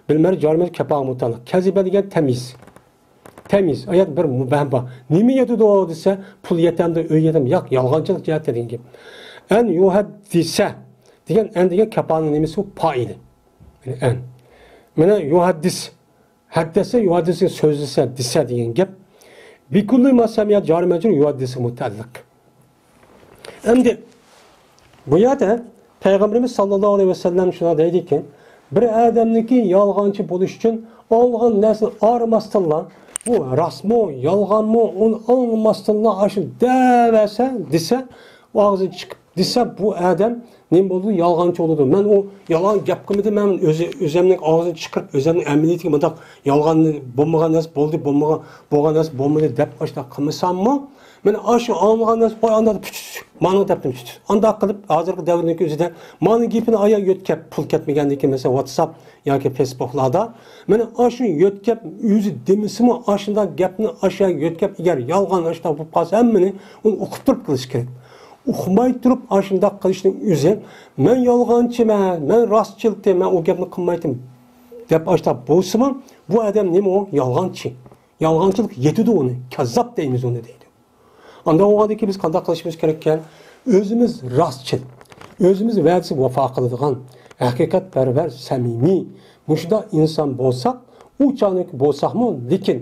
Bilmeri carimeli kepa mutalak. Kezibe diyen temiz. Temiz. Ayet bir mübehba. Nime yetidu o dese pul yetemde öy yetem. Yak yalgancılık cihatte diyen gap. En yuhaddise diyen en diyen kepanın nimesi o paili. En. Mene yuhaddis. Haddese yuhaddisi sözlüse dise diyen gap. Bi kulli ma samiyat cari mecrur yuhaddisi mutallik. Endi bu yerde Peygamberimiz sallallahu aleyhi ve sellem şuna deydi ki bir adamniki yalğancı buluş için olğan nesini aramasınlar. Bu rasmı, yalğanmı onu almasınlar aşı devese dese o ağzı çıkıp dese bu adam ne oldu? Yalğancı oldu. Men o yalan gap qilmadi, men o'zimning og'zini chiqarib, o'zimning amaliyatiga bundoq yolg'onni bo'lmagan narsa bo'ldi, bo'lgan narsa bo'lmadi deb ashta qilmasammi? Men shu olmagan narsa qo'yanda mana debdim. Anda qilib hozirgi davrning o'zida mana gapini aya yo'tkab pul ketmagandan keyin mesela WhatsApp yoki Facebook'larda men shu yo'tkab o'zi demisimi ashunda gapni ashya yo'tkab agar yolg'on ashta bo'lib qolsa hammani uni o'qib turib qilish kerak. Uqmay turib ashunda qilishning o'zi men yolg'onchiman, men rostchilikda men o gapni qilmaydim deb ashta bo'lsa-mi, bu odam nima o? Yolg'onchi. Yolg'onchilik yetidi uni, kazzab deymiz uni deydi. Anda o'g'adiki biz qanday qilishimiz kerak ekan? O'zimiz rostchil, o'zimiz va'dasi vafo qiladigan, haqiqatparvar, samimiy, mushda inson bo'lsak, u chaqlik bo'lsaqmi, lekin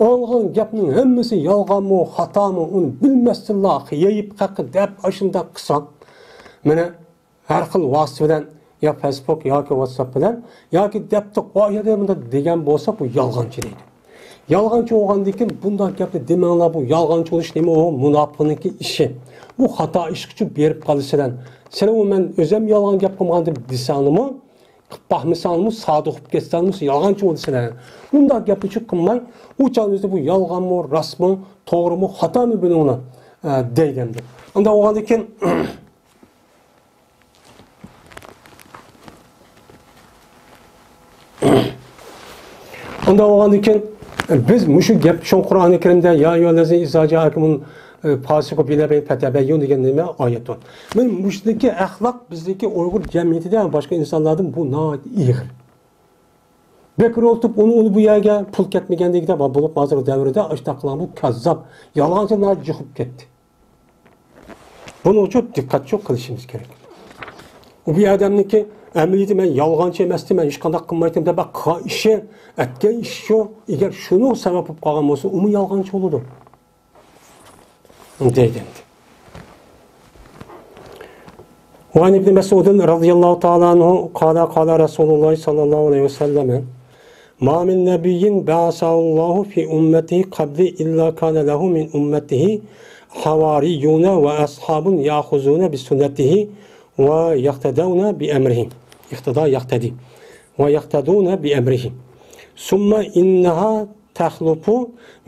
olgan gapning hammasi yolg'onmi, xatomi, uni bilmasdinlar, yeyib qaqi deb ashunda qilsak, mana har xil vosita bilan ya Facebook yoki WhatsApp bilan yoki debdi qo'yadi bunda degan bo'lsa, bu yolg'onchi deydi. Yalğancı olgandan keyin bunday gapni demanglar, bu yalğancı bo'lish nima o? Munofiqniki ishi. Bu xato ish uchun berib qolsadan. Sen o men o'zim yolg'on gap qilmagan deb desanmi, qilib baxmisanmi, sodiq bo'lib ketsanmi, yalg'onchi bo'lsalar. Bunday gapni chiq qilmay, u chog'ingizda bu yolg'onmi, rostmi, to'g'rimi, xatomi bilinglar deydim. Unda olgandan keyin Unda olgandan keyin biz mushu gap shu Qur'oni Karimda ya ayyuhallazi izajakumul fasiqu bilabayn fatabayyun degan nima oyat bor. Men mushdagi axloq bizdagi Uyg'ur jamiyatida boshqa insonlardan bu noit ig'ir. Bekor o'tib uni bu yerga pul ketmaganligida bo'lib hozir davrida ashtaqlan bu kazzab, yolg'onchilar juqib ketdi. Buning uchun diqqat qilishimiz kerak. Bu bir odamniki amaliyati men yolg'onchi emasman, men hech qanday qilmaydim deb ishi, atgan ish shu, agar shuni sabab bo'lib qolgan bo'lsa, u yolg'onchi bo'ladi. Deydi. Wa ibn Mas'ud radhiyallohu ta'ala anhu qala Rasululloh sallallohu alayhi vasallam ma min nabiyyin ba'asallohu fi ummatihi qabli illa kana lahu min ummatihi hawariyuna wa ashabun ya'khuzuna bi sunnatihi wa yaqtaduna bi amrihi. يقتدي ويقتدون بأمره ثم إنها تخلف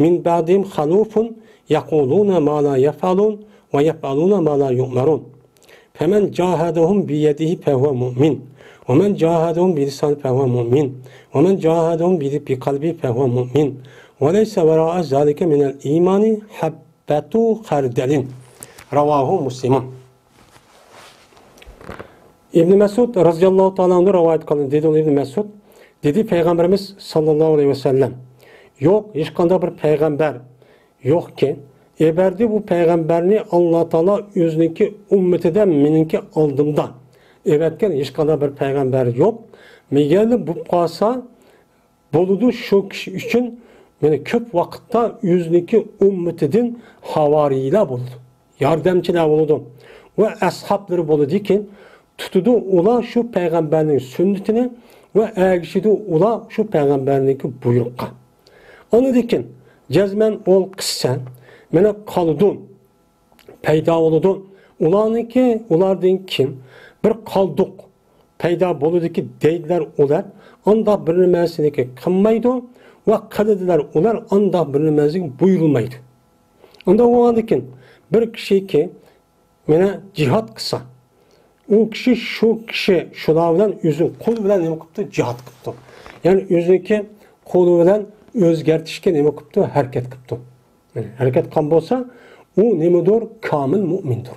من بعدهم خلوف يقولون ما لا يفعلون ويفعلون ما لا يؤمرون فمن جاهدهم بيده فهو مؤمن ومن جاهدهم بلسانه فهو مؤمن ومن جاهدهم بقلبه فهو مؤمن وليس وراء ذلك من الإيمان حبة خردل رواه مسلم. İbn Mesud radıyallahu ta'ala anhu rivayet kılın dedi İbn Mesud dedi Peygamberimiz sallallahu aleyhi ve sellem yok hiç qanday bir peygamber yok ki eberdi bu peygamberini Allah Teala özünki ümmetinden meninki aldımdan evetken hiç qanday bir peygamber yok meğerli bu qalsa boludu şu kişi için yani köp vakitte özünki ümmetinden havariler buldu yardımcılar buldu ve ashabları buldu ki tutudu ula şu peygamberinin sünnetini ve ergişidi ula şu peygamberinin buyruqqa. Onu dikin, cezmen ol kıssen, mene kaludun, peyda oludun. Ulanınki, ulardın kim? Bir kalduk, peyda boludu ki deydiler ular, anda bilinmezliği kınmaydı ve kalıdılar ular, anda bilinmezliği buyurulmaydı. Onda o dikin, bir kişi ki, mene cihat kısa, o kişi şu kişi şulardan özün kolu bilen nima qilibdi? Jihad qilibdi. Yani özünki kolu bilen o'zgartishga nima qilibdi? Harakat qilibdi. Yani harakat qilgan bo'lsa, u nimadir? Kamil mu'mindir.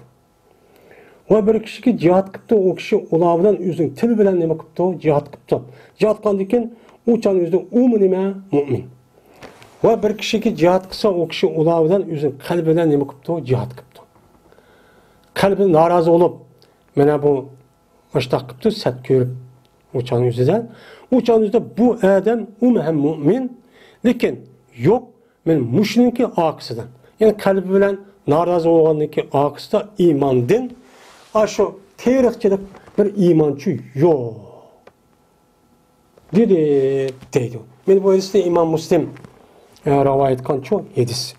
Va bir kishiki jihad qilibdi, o kishi ular bilan o'zining til bilan nima qilibdi? Jihad qilibdi. Jihad qilgandan keyin u chan o'zida u nima? Mu'min. Va bir kishiki jihad qilsa, o kishi ular bilan o'zining qalbi bilan nima qilibdi? Jihad qilibdi. Qalbi norozi bo'lib mana bu ashtaq qilibdi, sat ko'rib uçan yüzüden. Uçan yüzüde bu adam hem mümin, lekin yok men muşninki akısıdan. Yani kalbi bilen narazı olgandaki akısı da imandın. Aşo tarixçilik bir imançı yok. Deydi. Men bu hadiste İmam Müslim rivayet qilgan çok hadis.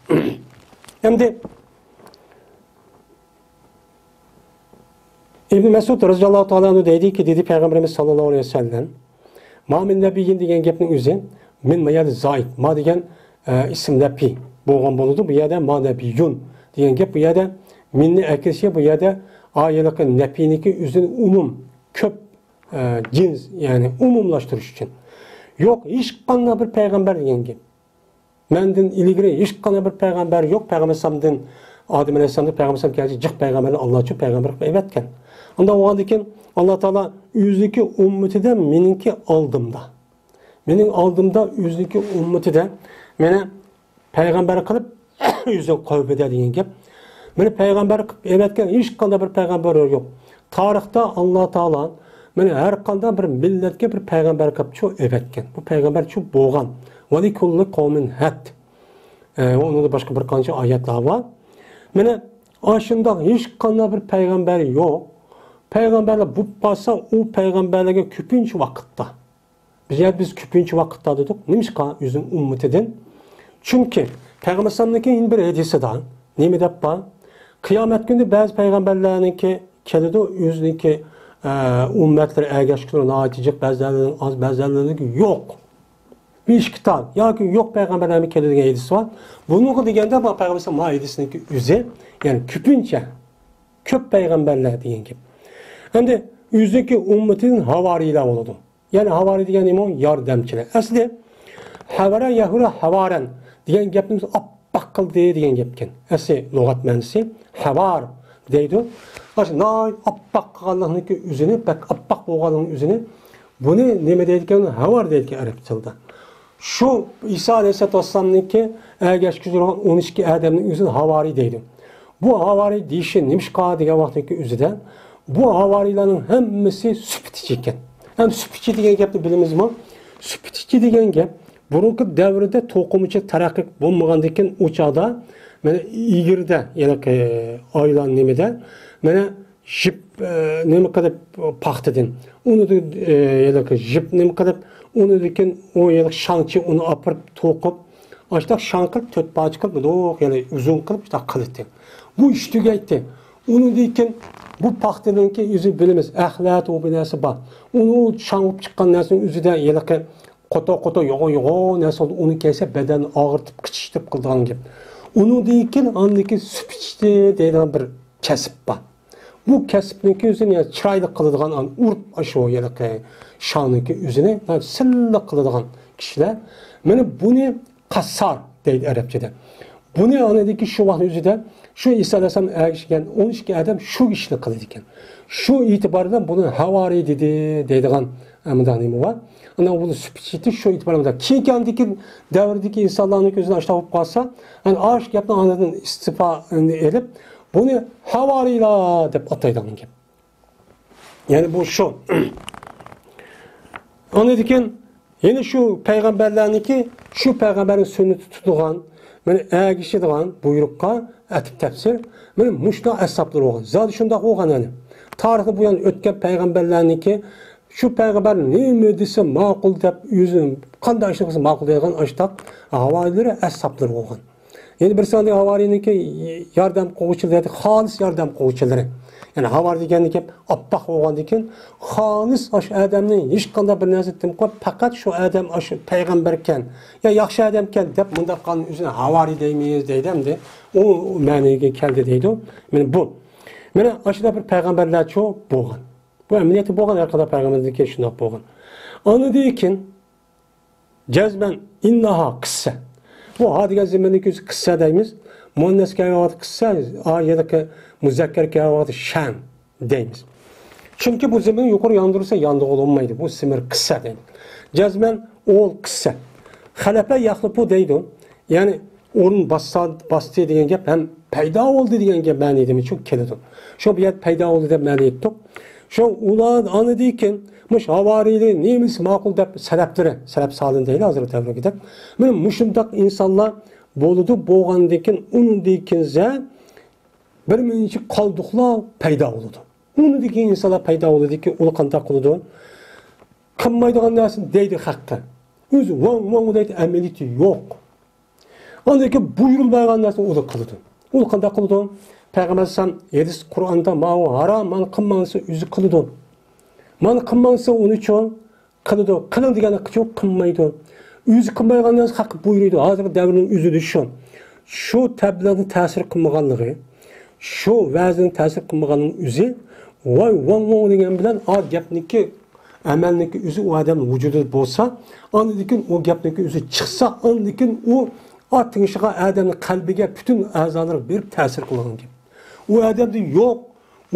Endi İbn Mesud radhiyallohu ta'ala deydiki, dedi Peygamberimiz sallallohu alayhi ve sellem, "Ma min nabiyyin" degan gapning o'zi "min mayad zaid" ma degan ism nabiy bo'lgan bo'ladi. Bu yerda "ma nabiyyun" degan gap, bu yerda minni akirshi, bu yerda ayiliqi nabiyniki o'zini umum ko'p cins, ya'ni umumlashtirish uchun. Yo'q, hech qanday bir payg'ambar degan gap. Mendan ilgari hech qanday bir payg'ambar yo'q. Payg'ambardan Adem alayhisalomdan payg'ambar keldi, jiq payg'ambarni Alloh uchun payg'ambar qilib aytgan. Unda o'g'andan keyin Alloh taolo o'ziki ummatida meningki oldimda. Mening oldimda o'ziki ummatida meni payg'ambar qilib o'zi qo'yibdi degan gap. Meni payg'ambar qilib aytgan hech qanday bir payg'ambar yo'q. Tarixda Alloh taolo meni har qanday bir millatga bir payg'ambar qilib shu aytgan. Bu payg'ambar shu bo'lgan. Va li kulli qawmin had. Unda boshqa bir qancha oyatlar bor. Meni oshunda hech qanday bir payg'ambar yo'q. Payg'ambarlar bu bo'lsa, u payg'ambarlarga ko'pincha vaqtda. Biz ko'pincha vaqtda dedik. Nimishqa o'zing ummatidan? Chunki payg'ambarlarniki bir hadisida nima deb bor? Qiyomat kuni ba'zi payg'ambarlarniki keladi, o'ziniki ummatlar ergashkilarni aytijak, ba'zilarining az, ba'zilarining yo'q. Bir kitap yoki yo'q payg'ambarlarning keladigan hadisi bor. Buni deganda bu payg'ambar ma'idasiniki o'zi, ya'ni ko'pincha ko'p payg'ambarlar degan gap. Endi o'ziki ummatining havariylar bo'ladi. Ya'ni havari degan nima? Yordamchilar. Asli havara yahura havaran degan gapimiz oppoq qildi degan gap ekan. Asli lug'at ma'nosi havar deydi. Noy oppoq qilganlikni o'zini, bak oppoq bo'lganlikni o'zini buni nima deydi ekan? Havar deydi ekan arab tilida. Şu İsa Aleyhisselam'nınki ergeçkizirgan 12 adamning o'zini havari deydi. Bu havari deyişi nimishqa degan vaqtdagi o'zida bu havarilarning hammasi supitichi ekan. Ham supitichi degan gapni bilamizmi? Supitichi degan gap burungi davrda to'qimachi taraqqiy bo'lmagandan keyin u chaqda mana igirda, ya'ni oylan nimada mana jip nima qilib paxtadan uni ya'ni jip nima qilib uni lekin o ya'ni shangchi uni opirib to'qib ashta shangqib to'rt parcha qilib ya'ni uzun qilib ishta qildi. Bu ish tugaydi. Uni lekin bu paxtaninki o'zi bilamiz, axlat o binasi bor. Uni shangib chiqqan narsaning o'zida ya'ni qoto yo'g'o narsa uni kelsa badan og'irtib qichishtirib qilgan gap. Uni lekin andiki supichdi deydigan bir kasb bor. Bu kasbniki o'zini chiroyli qiladigan urib ashu ya'ni sha'niki o'zini silliq qiladigan kishilar mana buni qassar deydi arabchada. Buni anadagi shu vaqt o'zida shu Isa alayhisalom ergishgan 12 odam shu ishni qildi ekan. Shu e'tibordan buni havari dedi deydigan amdanimi bor. Ana bu supichiti shu e'tibordan keyingandagi davrdagi insonlarning o'zini ashta bo'lib qolsa, ana ash gapni anadan istifa elib buni havariylar deb ataydigan gap. Yani bu şu. Anladın yine şu peygamberlerniki şu peygamberin sünneti tutulan, yani ergişidigan buyruqqa atib tafsir, yani muşna hesapları olgan. Zaten şunda olgan yani. Tarixi bu yani ötken peygamberlerniki şu peygamber ne dese maqul deb yüzün qanday ish qilsa maqul degan ashtab havariylar hesapları olgan. Yani bir saniye havariniki yardım qiluvchilar, xolis yardım qiluvchilari. Yani havar deganlik gap oppoq bo'lgandan keyin xolis osh odamning hech qanday bir narsa tim qo'yib, faqat shu odam osh payg'ambar ekan, ya yaxshi odam ekan deb bunda qilgan o'zini havari deymiz deydimdi. O ma'noga keldi deydi. Mana bu. Mana oshda bir payg'ambarlar cho bo'lgan. Bu amaliyati bo'lgan har qanday payg'ambarniki shunday bo'lgan. Ondan keyin jazman innaha qissa. Bu hadiga zimindeki kıssa deyimiz. Muannes kâvat kıssa, ya da muzakker kâvat şan deyimiz. Çünkü bu zemini yukarı yandırırsa yandı olunmaydı. Bu simir kıssa deyimiz. Cazmen oğul kıssa. Halepe yaklıpu deydi. Yani onun bastı diyen gap hem peyda oldu diyen gap ben dedim. Çok keledi. Şu bir yer peyda oldu diye ben ettik. Şu ulan anladıyken muş havarili neymiş makul dep sebepleri, sebep sağlığın değil hazır devre gider. Benim muşundak insanlar boludu boğandakin onun dikinze bir minci kaldıkla peyda oldu. Onun dikin insanlar peyda oldu ki ulu kantak oldu. Kımmaydıgan dersin deydi hakkı. Özü van deydi emeliti yok. Ondaki buyurulmayan dersin ulu kılıdı. Ulu kantak oldu. Peygamber sen hadis Kur'an'da ma'u haram man qilmangsa yüzü qiladi. Man qilmangsa onun için qiladi. Qiling degani yo'q qilmaydi. Yüzü qilmaygandan haqq buyuruydu. Hozirgi davrning o'zida shu tabliğning ta'sir qilmaganligi, shu va'zning ta'sir qilmaganning o'zi voy vong degan bilan a gapniki amalniki o'zi u odam vujudida bo'lsa, ondan keyin u gapniki o'zi chiqsa, ondan keyin u atışığa adamın qalbiga bütün a'zolari berib ta'sir qilgan gap. U odamda yo'q,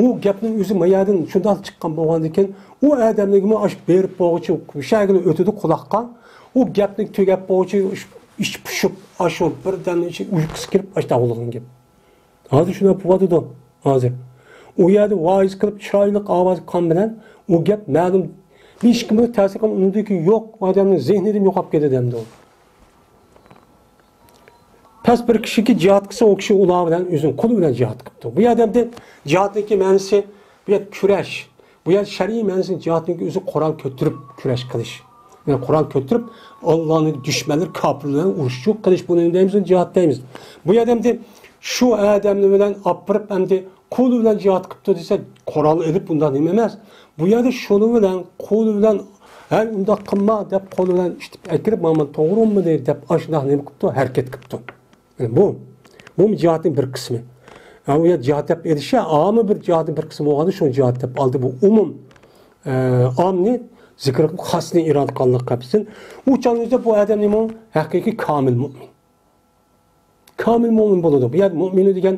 u gapning o'zi mayadan shunday chiqqan bo'lgandan keyin u odamnigimi osh berib bo'g'ichi shagini o'tidi quloqqa. U gapni tugab bo'g'ichi ish pishib, ashu birdan uyqusi kelib ashta bo'lgan gap. Hozir shuna bo'ladi hozir. U yerda voiz qilib chiroyli ovoz qon bilan u gap ma'lum hech kimga ta'sir qilgan undiki yo'q, odamning zehnidan yo'qolib ketadi endi u. Pes bir kişi ki cihat kısa o kişi ulağı bilen üzüm kulu bilen cihat kıptı. Bu adamda cihattaki mensi bu yer küreş. Bu yer şer'i mensi cihattaki üzü Kur'an kötürüp küreş kılış. Yani Kur'an kötürüp Allah'ın düşmanları kapırlarına uğraşıyor kılış. Bunu deyimiz cihat deyimiz. Bu adamda şu adamla bilen apırıp hem de kulu bilen cihat kıptı dese Kur'an'ı edip bundan dememez. Bu yerde şunu bilen kulu bilen her unda kılma deyip kulu bilen işte ekirip ama doğru mu deyip aşıdan ne kıptı hareket kıptı. Yani bu cihatın bir kısmı. Yani ya cihat yap edişe ama bir cihatın bir kısmı oldu şu cihat yap aldı bu umum amni zikr hasni irad qanlıq kapsın. Uçanızda bu adam ne hakiki kamil mümin. Kamil mümin buludu. Bu yer mümini degen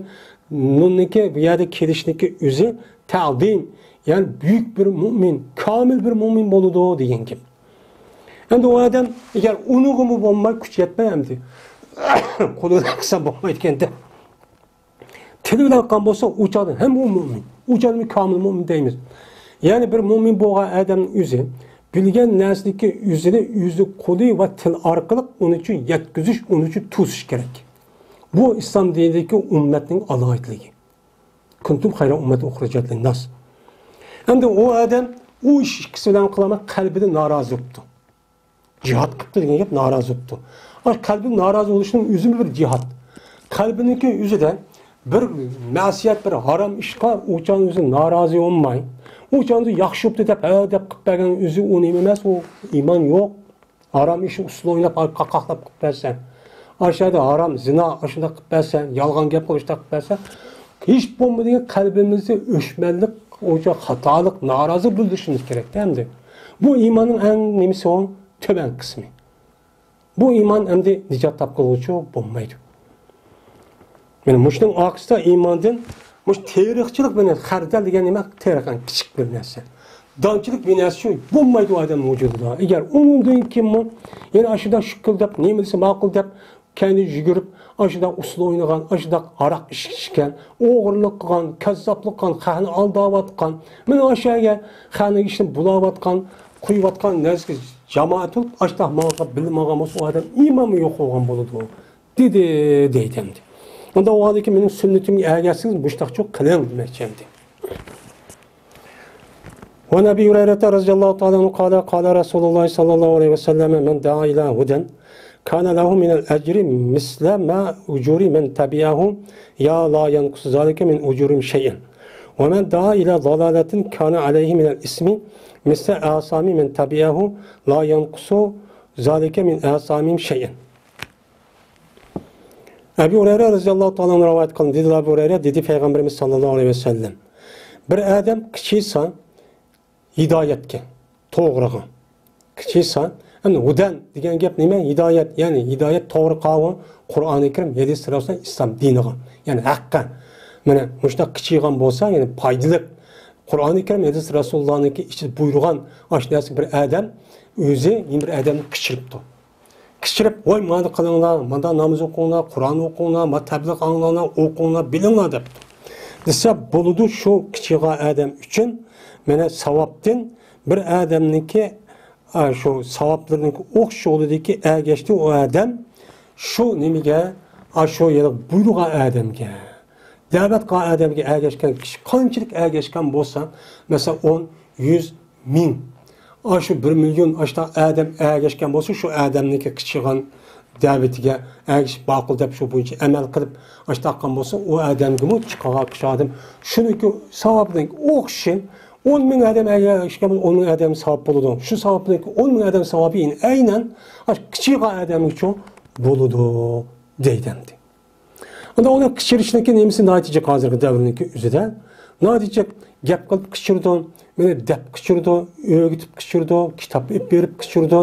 nunniki bu yerde kelişniki üzü ta'zim yani büyük bir mümin, kamil bir mümin buludu degen gibi. Yani o adam eğer unuğumu bulmak güç yetmeyemdi. Kolu kısa bo'lmaydi de. Tili bilan qilgan bo'lsa, uçadı hem o mümin. Uçadı bir kamil mümin deymiz. Yani bir mümin bo'lgan odamning o'zi bilgan narsaniki yüzü qo'li va til orqali uni uchun yetkazish, uni uchun to'sish kerak. Bu islom dinidagi ummatning aloyitligi. Kuntum xayra ummatin uxrijat lin-nas. Endi o odam u ish ikkisi bilan qilaman qalbida norozi bo'libdi. Cihat qilibdi degan gap norozi bo'libdi. Kalbin narazı oluşunun üzümü bir cihat. Kalbindeki yüzüde bir masiyet, bir haram işqa uçan yüzü narazı olmayın. Uçan yüzü yakşıptı dep, dep kıpbergen yüzü onu ememez, o iman yok. Haram işi usul oynap, kakaqlap kıpbersen. Aşağıda haram, zina aşında kıpbersen, yalgan gap oluşta kıpbersen. Hiç bulmadığın kalbimizde öşmellik, oca hatalık, narazı buluşunuz gerek değil mi? Bu imanın en nemisi o töben kısmı. Bu iman hem de nicat tapkılıcı olmaydı. Yani muştun akısta imandan muş tarihçilik bilen xardal degan nima tarixan kichik bir narsa. Donchilik bir narsa bo'lmaydi o odam vujudida. Agar undan kim yani aşıda şükür deb, nima desa ma'qul deb kendi yugurib, aşıda usul o'ynagan, aşıda aroq ichgan, o'g'irlik qilgan, kazzoblik qilgan, xani aldavatgan, mana aşağıya xani ishni bulavatgan, quyvatgan narsa jamoat bo'lib, aşda ma'qa bilmagan bo'lsa o odam imoni yo'q bo'lgan bo'ladi. Deydi. Onda o halde ki benim sünnetim ergersiniz, müştak çok kılayım demekçendi. Ve Nebi Hureyre radıyallahu ta'ala kâle Resulullah sallallahu aleyhi ve selleme men da'a ila huden kâne lehu minel ecri misle ma ucuri men tabi'ahu ya la yankusu zâlike min ucurim şeyin. Ve men da'a ila zalaletin kâne aleyhi minel ismi misle asami men tabi'ahu la yankusu zâlike min asamim şeyin. Ebu Hureyre radıyallahu ta'ala rivayet kılın. Dedi Ebu Hureyre, dedi Peygamberimiz sallallahu aleyhi ve sellem. Bir adam kichiysa hidayetke, to'g'riga. Kichiysa, yani hudan degan gap nima? Hidayet, yani hidayet to'g'ri qavm, Qur'oni Karim, hadis sirasida islom diniga, yani haqqa. Mana mushtaq kichiygan bo'lsa, yani foydali Qur'oni Karim, hadis Rasulullah'niki ichida buyurgan ashnasi bir adam o'zi bir odamni kichiribdi. Kişirip, oy manda kılınlar, manda namaz okuyunlar, Kur'an okuyunlar, matablik anlarlar, okuyunlar, bilinler dep. Dese buludu şu küçük adam için, mene savaptın bir adamniki, şu savaplarınki okşu oludaki geçti o adam, şu nemige, şu ya da buyruğa adamge, davet adamge geçken kişi, kançılık geçken bolsa, mesela 10, 100, 1000. Şu 1 milyon aşta adam geçken bolsa şu adamniki kiçiğan davetiga ergishib ma'qul deb shu bo'yicha amal qilib ashtaqan bo'lsa, u odamga chiqaga qishadim. Shuniki savobining o'qishi 10 ming odam agar ishga 10 ming odam savob bo'ladi. Shu savobning 10 ming odam savobi aynan kichik odam uchun bo'ladi deydi. Unda uni kichirishninki nemisi natija hozirgi davrniki o'zida natija gap qilib kichirdi, meni deb kichirdi, o'rgatib kichirdi, kitob berib kichirdi,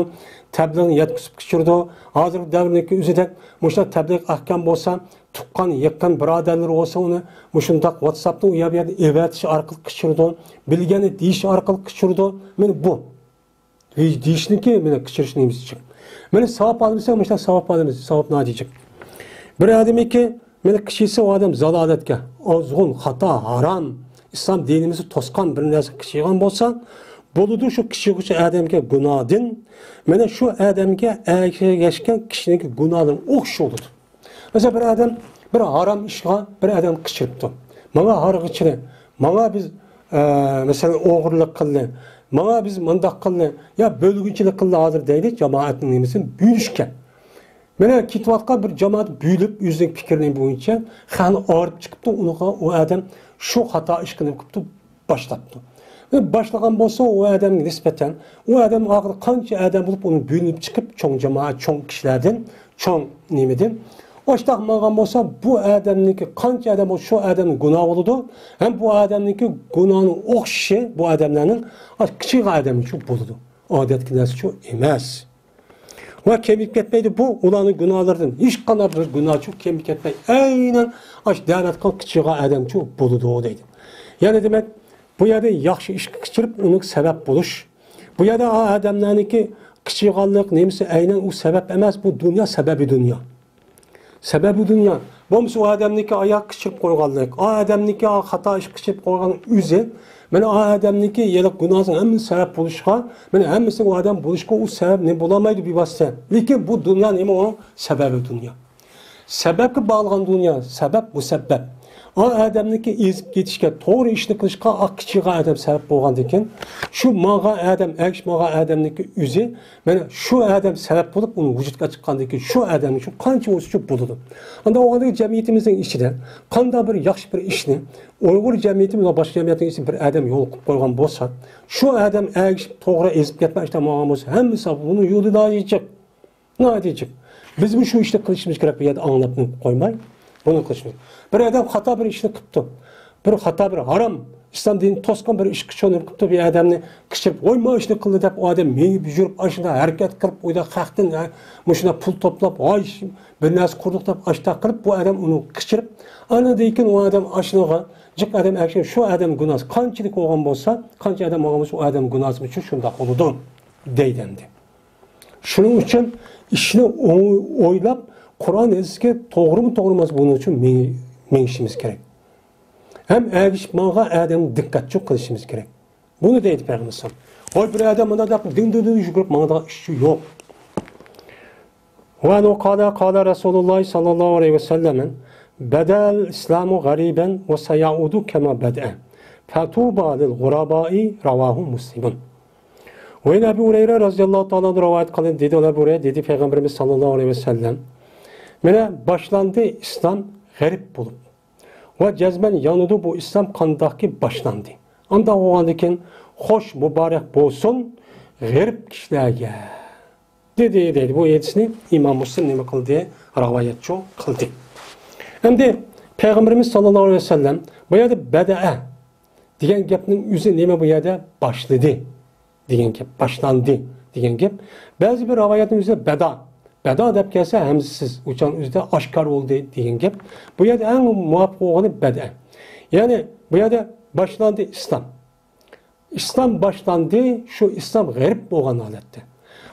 tabliğ yetkizib kichirdi. Hozirgi davrniki o'zida mushlar tabliğ ahkam bo'lsa, tuqqan, yaqin birodarlar bo'lsa uni mushundaq WhatsAppda u yerda evatish orqali kichirdi, bilgani deyish orqali kichirdi. Meni bu deyishniki meni kichirish nemisi chiq. Meni savob olmasa, mushlar savob olamiz, savob natija. Bir odamiki meni kishisi o odam zalolatga, ozg'un, xato, harom, islom dinimizni to'sqan bir narsa qilgan bo'lsa, bo'ladi shu kishi odamga gunohdin, mana shu odamga ergashgan kishining gunohidan o'xshaydi. Mesela bir adam bir haram ishga bir odam qishiribdi. Menga harg'ichini, menga biz mesela o'g'irlik qildi, menga biz mundaq qildi, ya bo'lgunchilik qildi hozir deydi, jamoatning nemisini buyurishga. Mana ketayotgan bir jamoat buyilib, o'zining fikrining bo'yicha xan orib chiqibdi, unaqa u odam shu xato ish qilib qilibdi, boshlabdi. Ve başlagan bo'lsa, u odamga nisbatan, u odam og'ir qancha odam bo'lib, uni buyilib chiqib, cho'ng jamoat, cho'ng kishilardan, cho'ng nimidan Oştaq mağan olsa bu adamniki qancha adam o şu adamın günahı oldu. Hem bu adamniki günahının oxşı bu adamların kiçik adam için buldu. Adet kinası çok emas. Ve kemik etmeydi bu ulanın günahlardan. Hiç kadar bir günah çok kemik etmeydi. Aynen davet kal kiçik adam çok buldu o deydi. Yani demek bu yerde yaxşı iş geçirip onun sebep buluş. Bu yerde adamlarınki kiçik allık neyse aynen o sebep emez. Bu dünya sebebi dünya. Sebebi dünya. Bomsu o adamniki ayak kışıp koyganlık. O adamniki hata iş kışıp koygan üze. Mene o adamniki yelik günahsın hem sebep buluşka. Mene hemisi o adam buluşka o sebep ne bulamaydı bir vasıta. Lakin bu dünya ne mi o? Sebebi dünya. Sebep bağlayan dünya. Sebep bu sebep. O adamniki ezip getişke, doğru işini kılışka ak kiçik adam sebep bolğan deken. Şu mağa adam, ekş mağa adamniki üze. Mene şu adam sebep bulup onu vücutga çıqqan deken şu adam için qancha olsa buludu. Anda oğandaki cemiyetimizin içinde qanda bir yaxşı bir işini Uygur cemiyetimiz ve başka cemiyetin için bir adam yol koygan bolsa, şu adam ekş doğru ezip getmek işte mağa bolsa, hemmisi bunu yolu da diyecek. Ne diyecek? Biz bu şu işte kılışımız gerek bir yerde anlatıp koymay. Bunu kılışmıyor. Bir adam hata bir işini kıptı. Bir hata bir haram. İslam dinini toskan bir iş kışını kıptı. Bir adamını kışırıp oyma işini kıldı deyip o adam meni büjürüp aşında hareket kırıp oyda kalktın. Muşuna pul toplap ay bir narsa kurduk deyip aşta kırıp bu adam onu kışırıp ana deyken o adam aşınağa cık adam erken şu adam günahsı. Kançılık olgan bolsa, kança adam olgan bolsa o adam günahsı için şunda oludu deydendi. Şunun için işini oylap Kur'an ezgi doğru mu doğru bunun için menişimiz gerek. Hem ergişmağa adamın dikkatçi kılışımız gerek. Bunu deydi Peygamber sallallahu aleyhi ve sellem. Oy bir adam bana da din yüzgürüp bana da işi yok. Ve anu kâle Resulullah sallallahu aleyhi ve sellem'in bedel İslamu gariben ve seyaudu kema bed'e. Fetuba lil gurabâi ravahu muslimun. Ve Ebu Hureyre radıyallahu ta'ala rivayet kılın dedi Ebu Hureyre dedi Peygamberimiz sallallahu aleyhi ve sellem. Mene başlandı İslam garip bulup. Ve cezmen yanıdı bu İslam kandaki başlandı. Anda oğandikin hoş mübarek bolsun garip kişilerge. Dedi. Bu yedisini İmam Müslim nime kıldı? Rivayetçi kıldı. Hem de Peygamberimiz sallallahu aleyhi ve sellem bu yerde bedae diyen gepnin yüzü nime bu yerde başladı. Diyen gep başlandı. Diyen gep. Bazı bir rivayetin yüzü beda. Beda deb gelse hemsiz uçan üzde aşkar oldu deyen gep. Bu yerde en muvaffak olanı beda. Yani bu yerde başlandı İslam. İslam başlandı, şu İslam garip olan halette.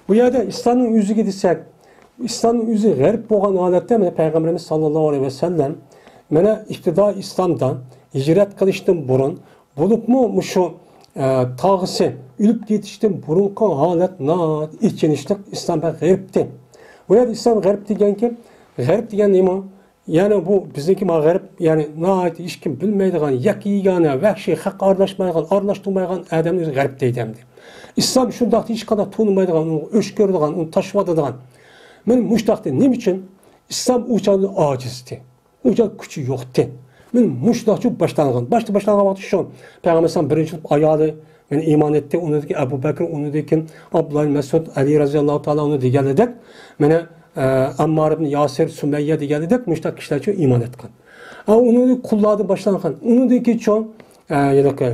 Bu yerde İslam'ın yüzü gidirsek, İslam'ın yüzü garip olan halette Peygamberimiz sallallahu aleyhi ve sellem mene iftida İslam'dan hicret kılıştım burun bulup mu şu tağısı ülüp yetiştim burun kan halet naat içinişlik İslam'a garipti. Bu yerde İslam garip degen ki, garip degen neymi? Yani bu bizdeki garip, yani naat iş kim bilmeydiğen, yakiyane, vahşi, hak arlaşmaygan, arlaştırmaygan adamın garip deydemdi. İslam şundaqda hiç kadar tuğulmaydiğen, onu öşkördiğen, onu taşımadıdığen, Men muştaqdi nima uchun? İslam uçanı acizdi. Uçan kuchi yo'qdi. Men muştaqchi boshlangan. Boshlangan vaqt shu. Payg'ambar birinchi ayoli men iymon etdi. Unidagi Abu Bakr, unidagi Abdullah Mas'ud, Ali roziyallohu taolo uni deganidek, meni Ammar ibn Yasir, Sumayya deganidek muştaq kishilar uchun iymon etgan. Uni qullardan boshlangan. Unidagi cho'ng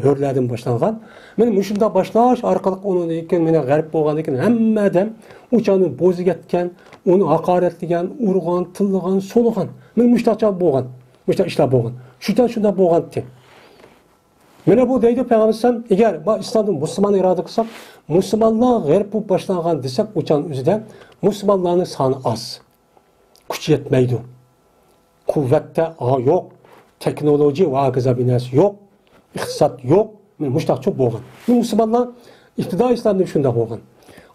hörlerden başlangan. Men muşunda başlaş arkalık onu deyken mene garip bolgan ekan hamma adam uçanı bozup ketken, onu hakaretligen, urgan, tıllıgan, solugan. Men muştaça bolgan. Muşta işler bolgan. Şunda bolgan di. Mene bu deydi Peygamber eğer İslam'da Müslüman irade kılsak, Müslümanlar garip bu başlangan desek uçan üzüden Müslümanların sanı az. Güç yetmeydi. Kuvvette yok. Teknoloji ve agazabinesi yok. İktisat yok. Muştaq çok bolgan. Müslümanlar iktidar İslam'da şunda bolgan.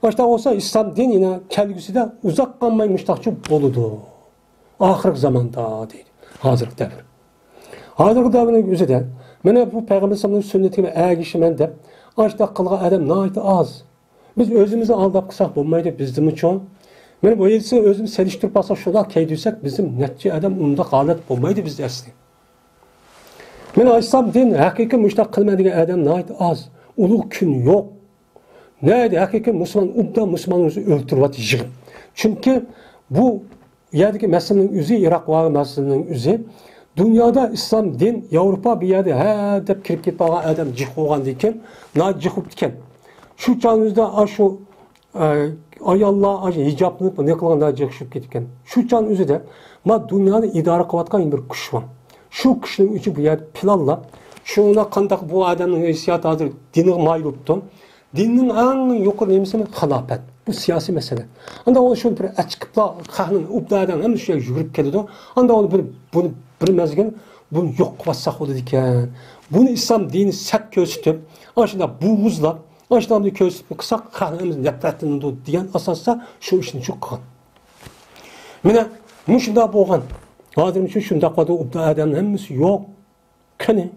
Başta olsa İslam dinine kelgüsüde uzak kalmay muştaqçı boludu. Ahirki zamanda deydi. Hazırki devir. Hazırki devrin üzerinde mene bu Peygamber sallallahu sünnetine ergişimen de açta kılga adam naiti az. Biz özümüzü aldap kısak bulmaydı bizim için. Mene bu yedisi özümüzü seliştirip alsak şuna keydiysek bizim netçi adam onda kalet bulmaydı biz asli. Men İslam din hakiki müştak kılmadığı adam nayt az. Ulu gün yok. Neydi hakiki Müslüman ubda Müslümanımızı öldürüp yığın. Çünkü bu yerdeki meselenin üzü, Irak var meselenin üzü. Dünyada İslam din, Avrupa bir yerde dep kirip gitip adam cih olgan diken, nayt cihip diken. Şu çağınızda şu ayallah, hicapını ne kılgan nayt cihip gitken. Şu çağın üzü de ma dünyada idare kıvatkan bir kuş var. Şu kişinin için bir yer planla, şuna kandak bu adamın hissiyatı hazır dini mayluptu. Dinin en yukarı nemesi mi? Halafet. Bu siyasi mesele. Anda onu şöyle bir açıkla, kahnın ubdadan hem şöyle yürüp geliyordu. Anda onu bunu bir mezgin, bunu yok kıvatsak oldu diken. Bunu İslam dini sert köstüp, aşağıda buğuzla, aşağıda bir köstüp kısak kahnımız nefretinin diyen asasda şu işin çok kan. Mine, müşunda boğan. Hazır için şunda kadar ubda adamın hemmisi yok. Kani?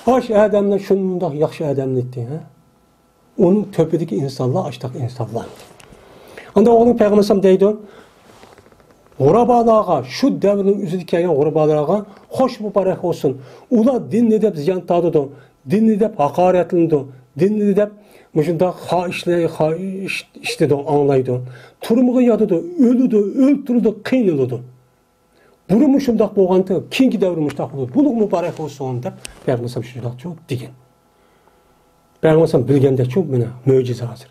Aş adamlar şunda yaxşı adamın etti. Onun töpedeki insanlar açtık insanlar. Anda onun Peygamber deydi. Ğurabalarga, şu devrin üzüdeki gelgen ğurabalarga hoş mübarek olsun. Ula dinli dep ziyan tadıdı. Dinli dep hakaretlindi. Dinli dep müşunda işledi, anlaydı. Turmuğu yadıdı, ölüdü, öldürüldü, kıynılıdı. Bunu şundak bolğanda keyingi davr muştaq boldu. Buluq mübarek olsun dep Peygamber şundak çok degen. Peygamber bilgende çok mena möcize hazır.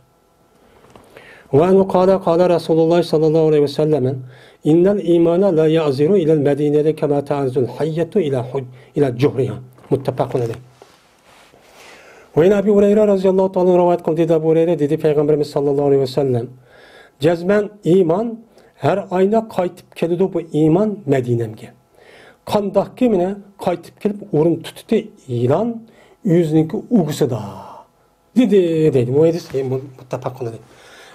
Ve anu qala Rasulullah sallallahu aleyhi ve sellem innal imana la ya'ziru ila al-Medine'de kema ta'zul hayyatu ila cuhriha. Muttefakun aleyh. Ve Ebu Hureyre radıyallahu ta'ala rivayet kıldı dedi Ebu Hureyre dedi Peygamberimiz sallallahu aleyhi ve sellem cezmen iman her ayna qaytip keldi bu iman Medine'mge. Kandak kimine qaytip kelip urun tuttu ilan yüzünki ugusu da. Dedi. Bu hadis muttefakun aleyh.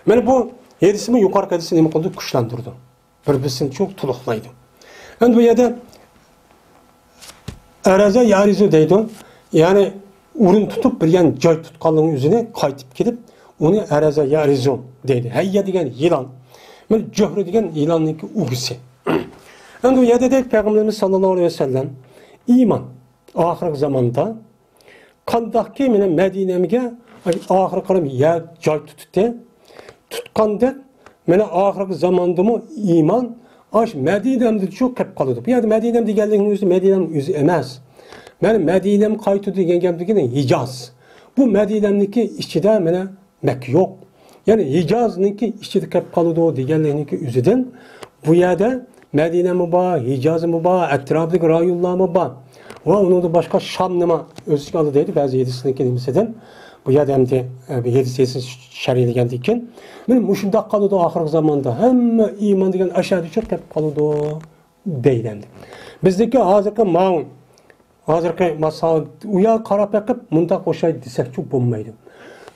Mene bu hadisimi yukarı hadisi nemi kıldı kuşlandırdı. Birbisini çok tuluklaydı. Yani bu yerde araza yarizu deydi. Yani urun tutup bir yan joy tutkanlığın yüzüne qaytip kelip onu araza yarizu deydi. Hayya degen yılan. Men Cöhrü degen yılanınki ugusu. Yani bu yerde de Peygamberimiz sallallahu aleyhi ve sellem iman ahir zamanda kandaki mene Medine'mge ahir kalım yer joy tuttu. Tutkanda mene ahir zamanda mı iman aş Medine'mde çok kep kalıdı. Bu yerde Medine'mde geldiğinin yüzü Medine'nin yüzü emez. Ben Medine'm kayıtı diyen Hicaz. Bu Medine'mdeki işçide mene Mekke yok. Yani Hicaz'ınki işçide kep kalıdı o diyenlerinki yüzüden bu yerde Medine mi var, Hicaz mı var, etrafındaki rayonlar mı var? Ve onun da başka Şam nima özlük adı deydi bazı yedisindeki nimseden. Bu yerde hem de yedisi şerhiyeli geldikken. Benim muşunda kalıdı ahir zamanda. Hem iman degen aşağıda çok kep kalıdı deylendi. Bizdeki hazırki mağun, hazırki masal uya karap yakıp munda koşay desek çok bulmaydı.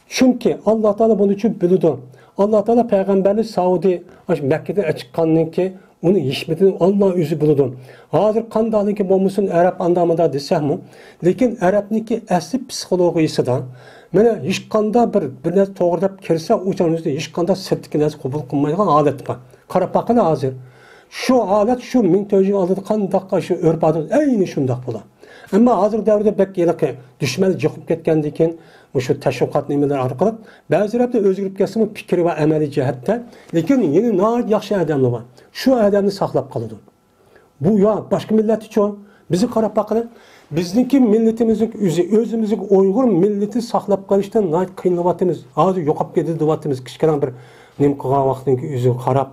Çünkü Allah Teala bunu için bildi. Allah Teala peygamberli Saudi Mekke'de çıkanın ki onu hikmetini Allah yüzü bildi. Hazır kandalı ki bulmuşsun Arap andamada desek mi? Lekin Arap'nınki asli psikolojisi da Mana hech qanday bir narsa to'g'ri deb kirsa, o'shanizda hech qanday sirtki narsa qabul qilmaydigan odat bor. Qarab boqing hozir. Shu odat shu 1400 yil oldin qanday shu urf odat ayni shundoq bo'ladi. Ammo hozir davrda bak yiliqi dushman jiqib ketgandan keyin shu tashviqot nimalar orqali ba'zilarda o'zgarib ketsa fikr va amaliy jihatda, lekin yana nihoyat yaxshi odamlar bor. Shu odamni saqlab qoladi. Bu ya boshqa millat uchun bizni qarab boqing. Bizniki millatimizning o'zimizning Uyg'ur millati saqlab qolishdan nihoyat qiynalatyapmiz. Hozir yo'qolib ketdi deyapmiz. Kichkina bir nim qilgan vaqtning o'ziga qarab.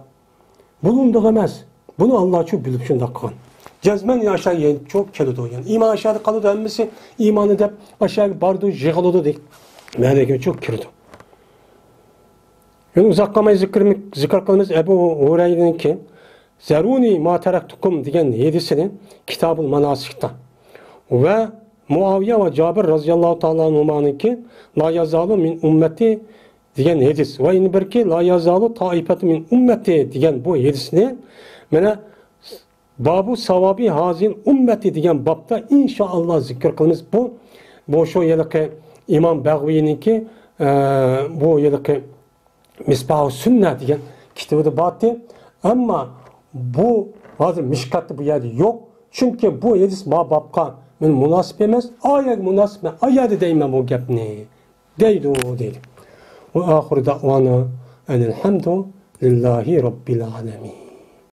Bu undoq emas. Buni Alloh uchun bilib shundoq qilgan. Cazmen aşağıya çok keldi yani. İman aşağıda kaldı denmesi imanı da aşağı bardı yığıldı deyik. Meleki çok kirdi. Yani uzaklamayı zikr kılımız Ebu Hureyre'nin ki Zeruni ma teraktukum diyen yedisinin Kitab-ı Manasik'ta. Ve Muaviye ve Cabir radıyallahu ta'ala anhumanın ki La yazalu min ümmeti diyen yedis. Ve inibir ki La yazalu taifetu min ümmeti diyen bu yedisini mene Babu savabi hazin ümmeti degan babda inşallah zikr qilamiz. Bu şu yılki İmam Bag'viyninki bu yılki Misbah-ı Sünnet degan kitabida batı. Ama bu hozir Mishkatda bu yerda yo'q. Chunki bu hadis ma babga munosib emas, oyat munosib. Oyat deyman bu gapni. Deydi. Ve ahir da'vana enelhamdu lillahi rabbil alamin.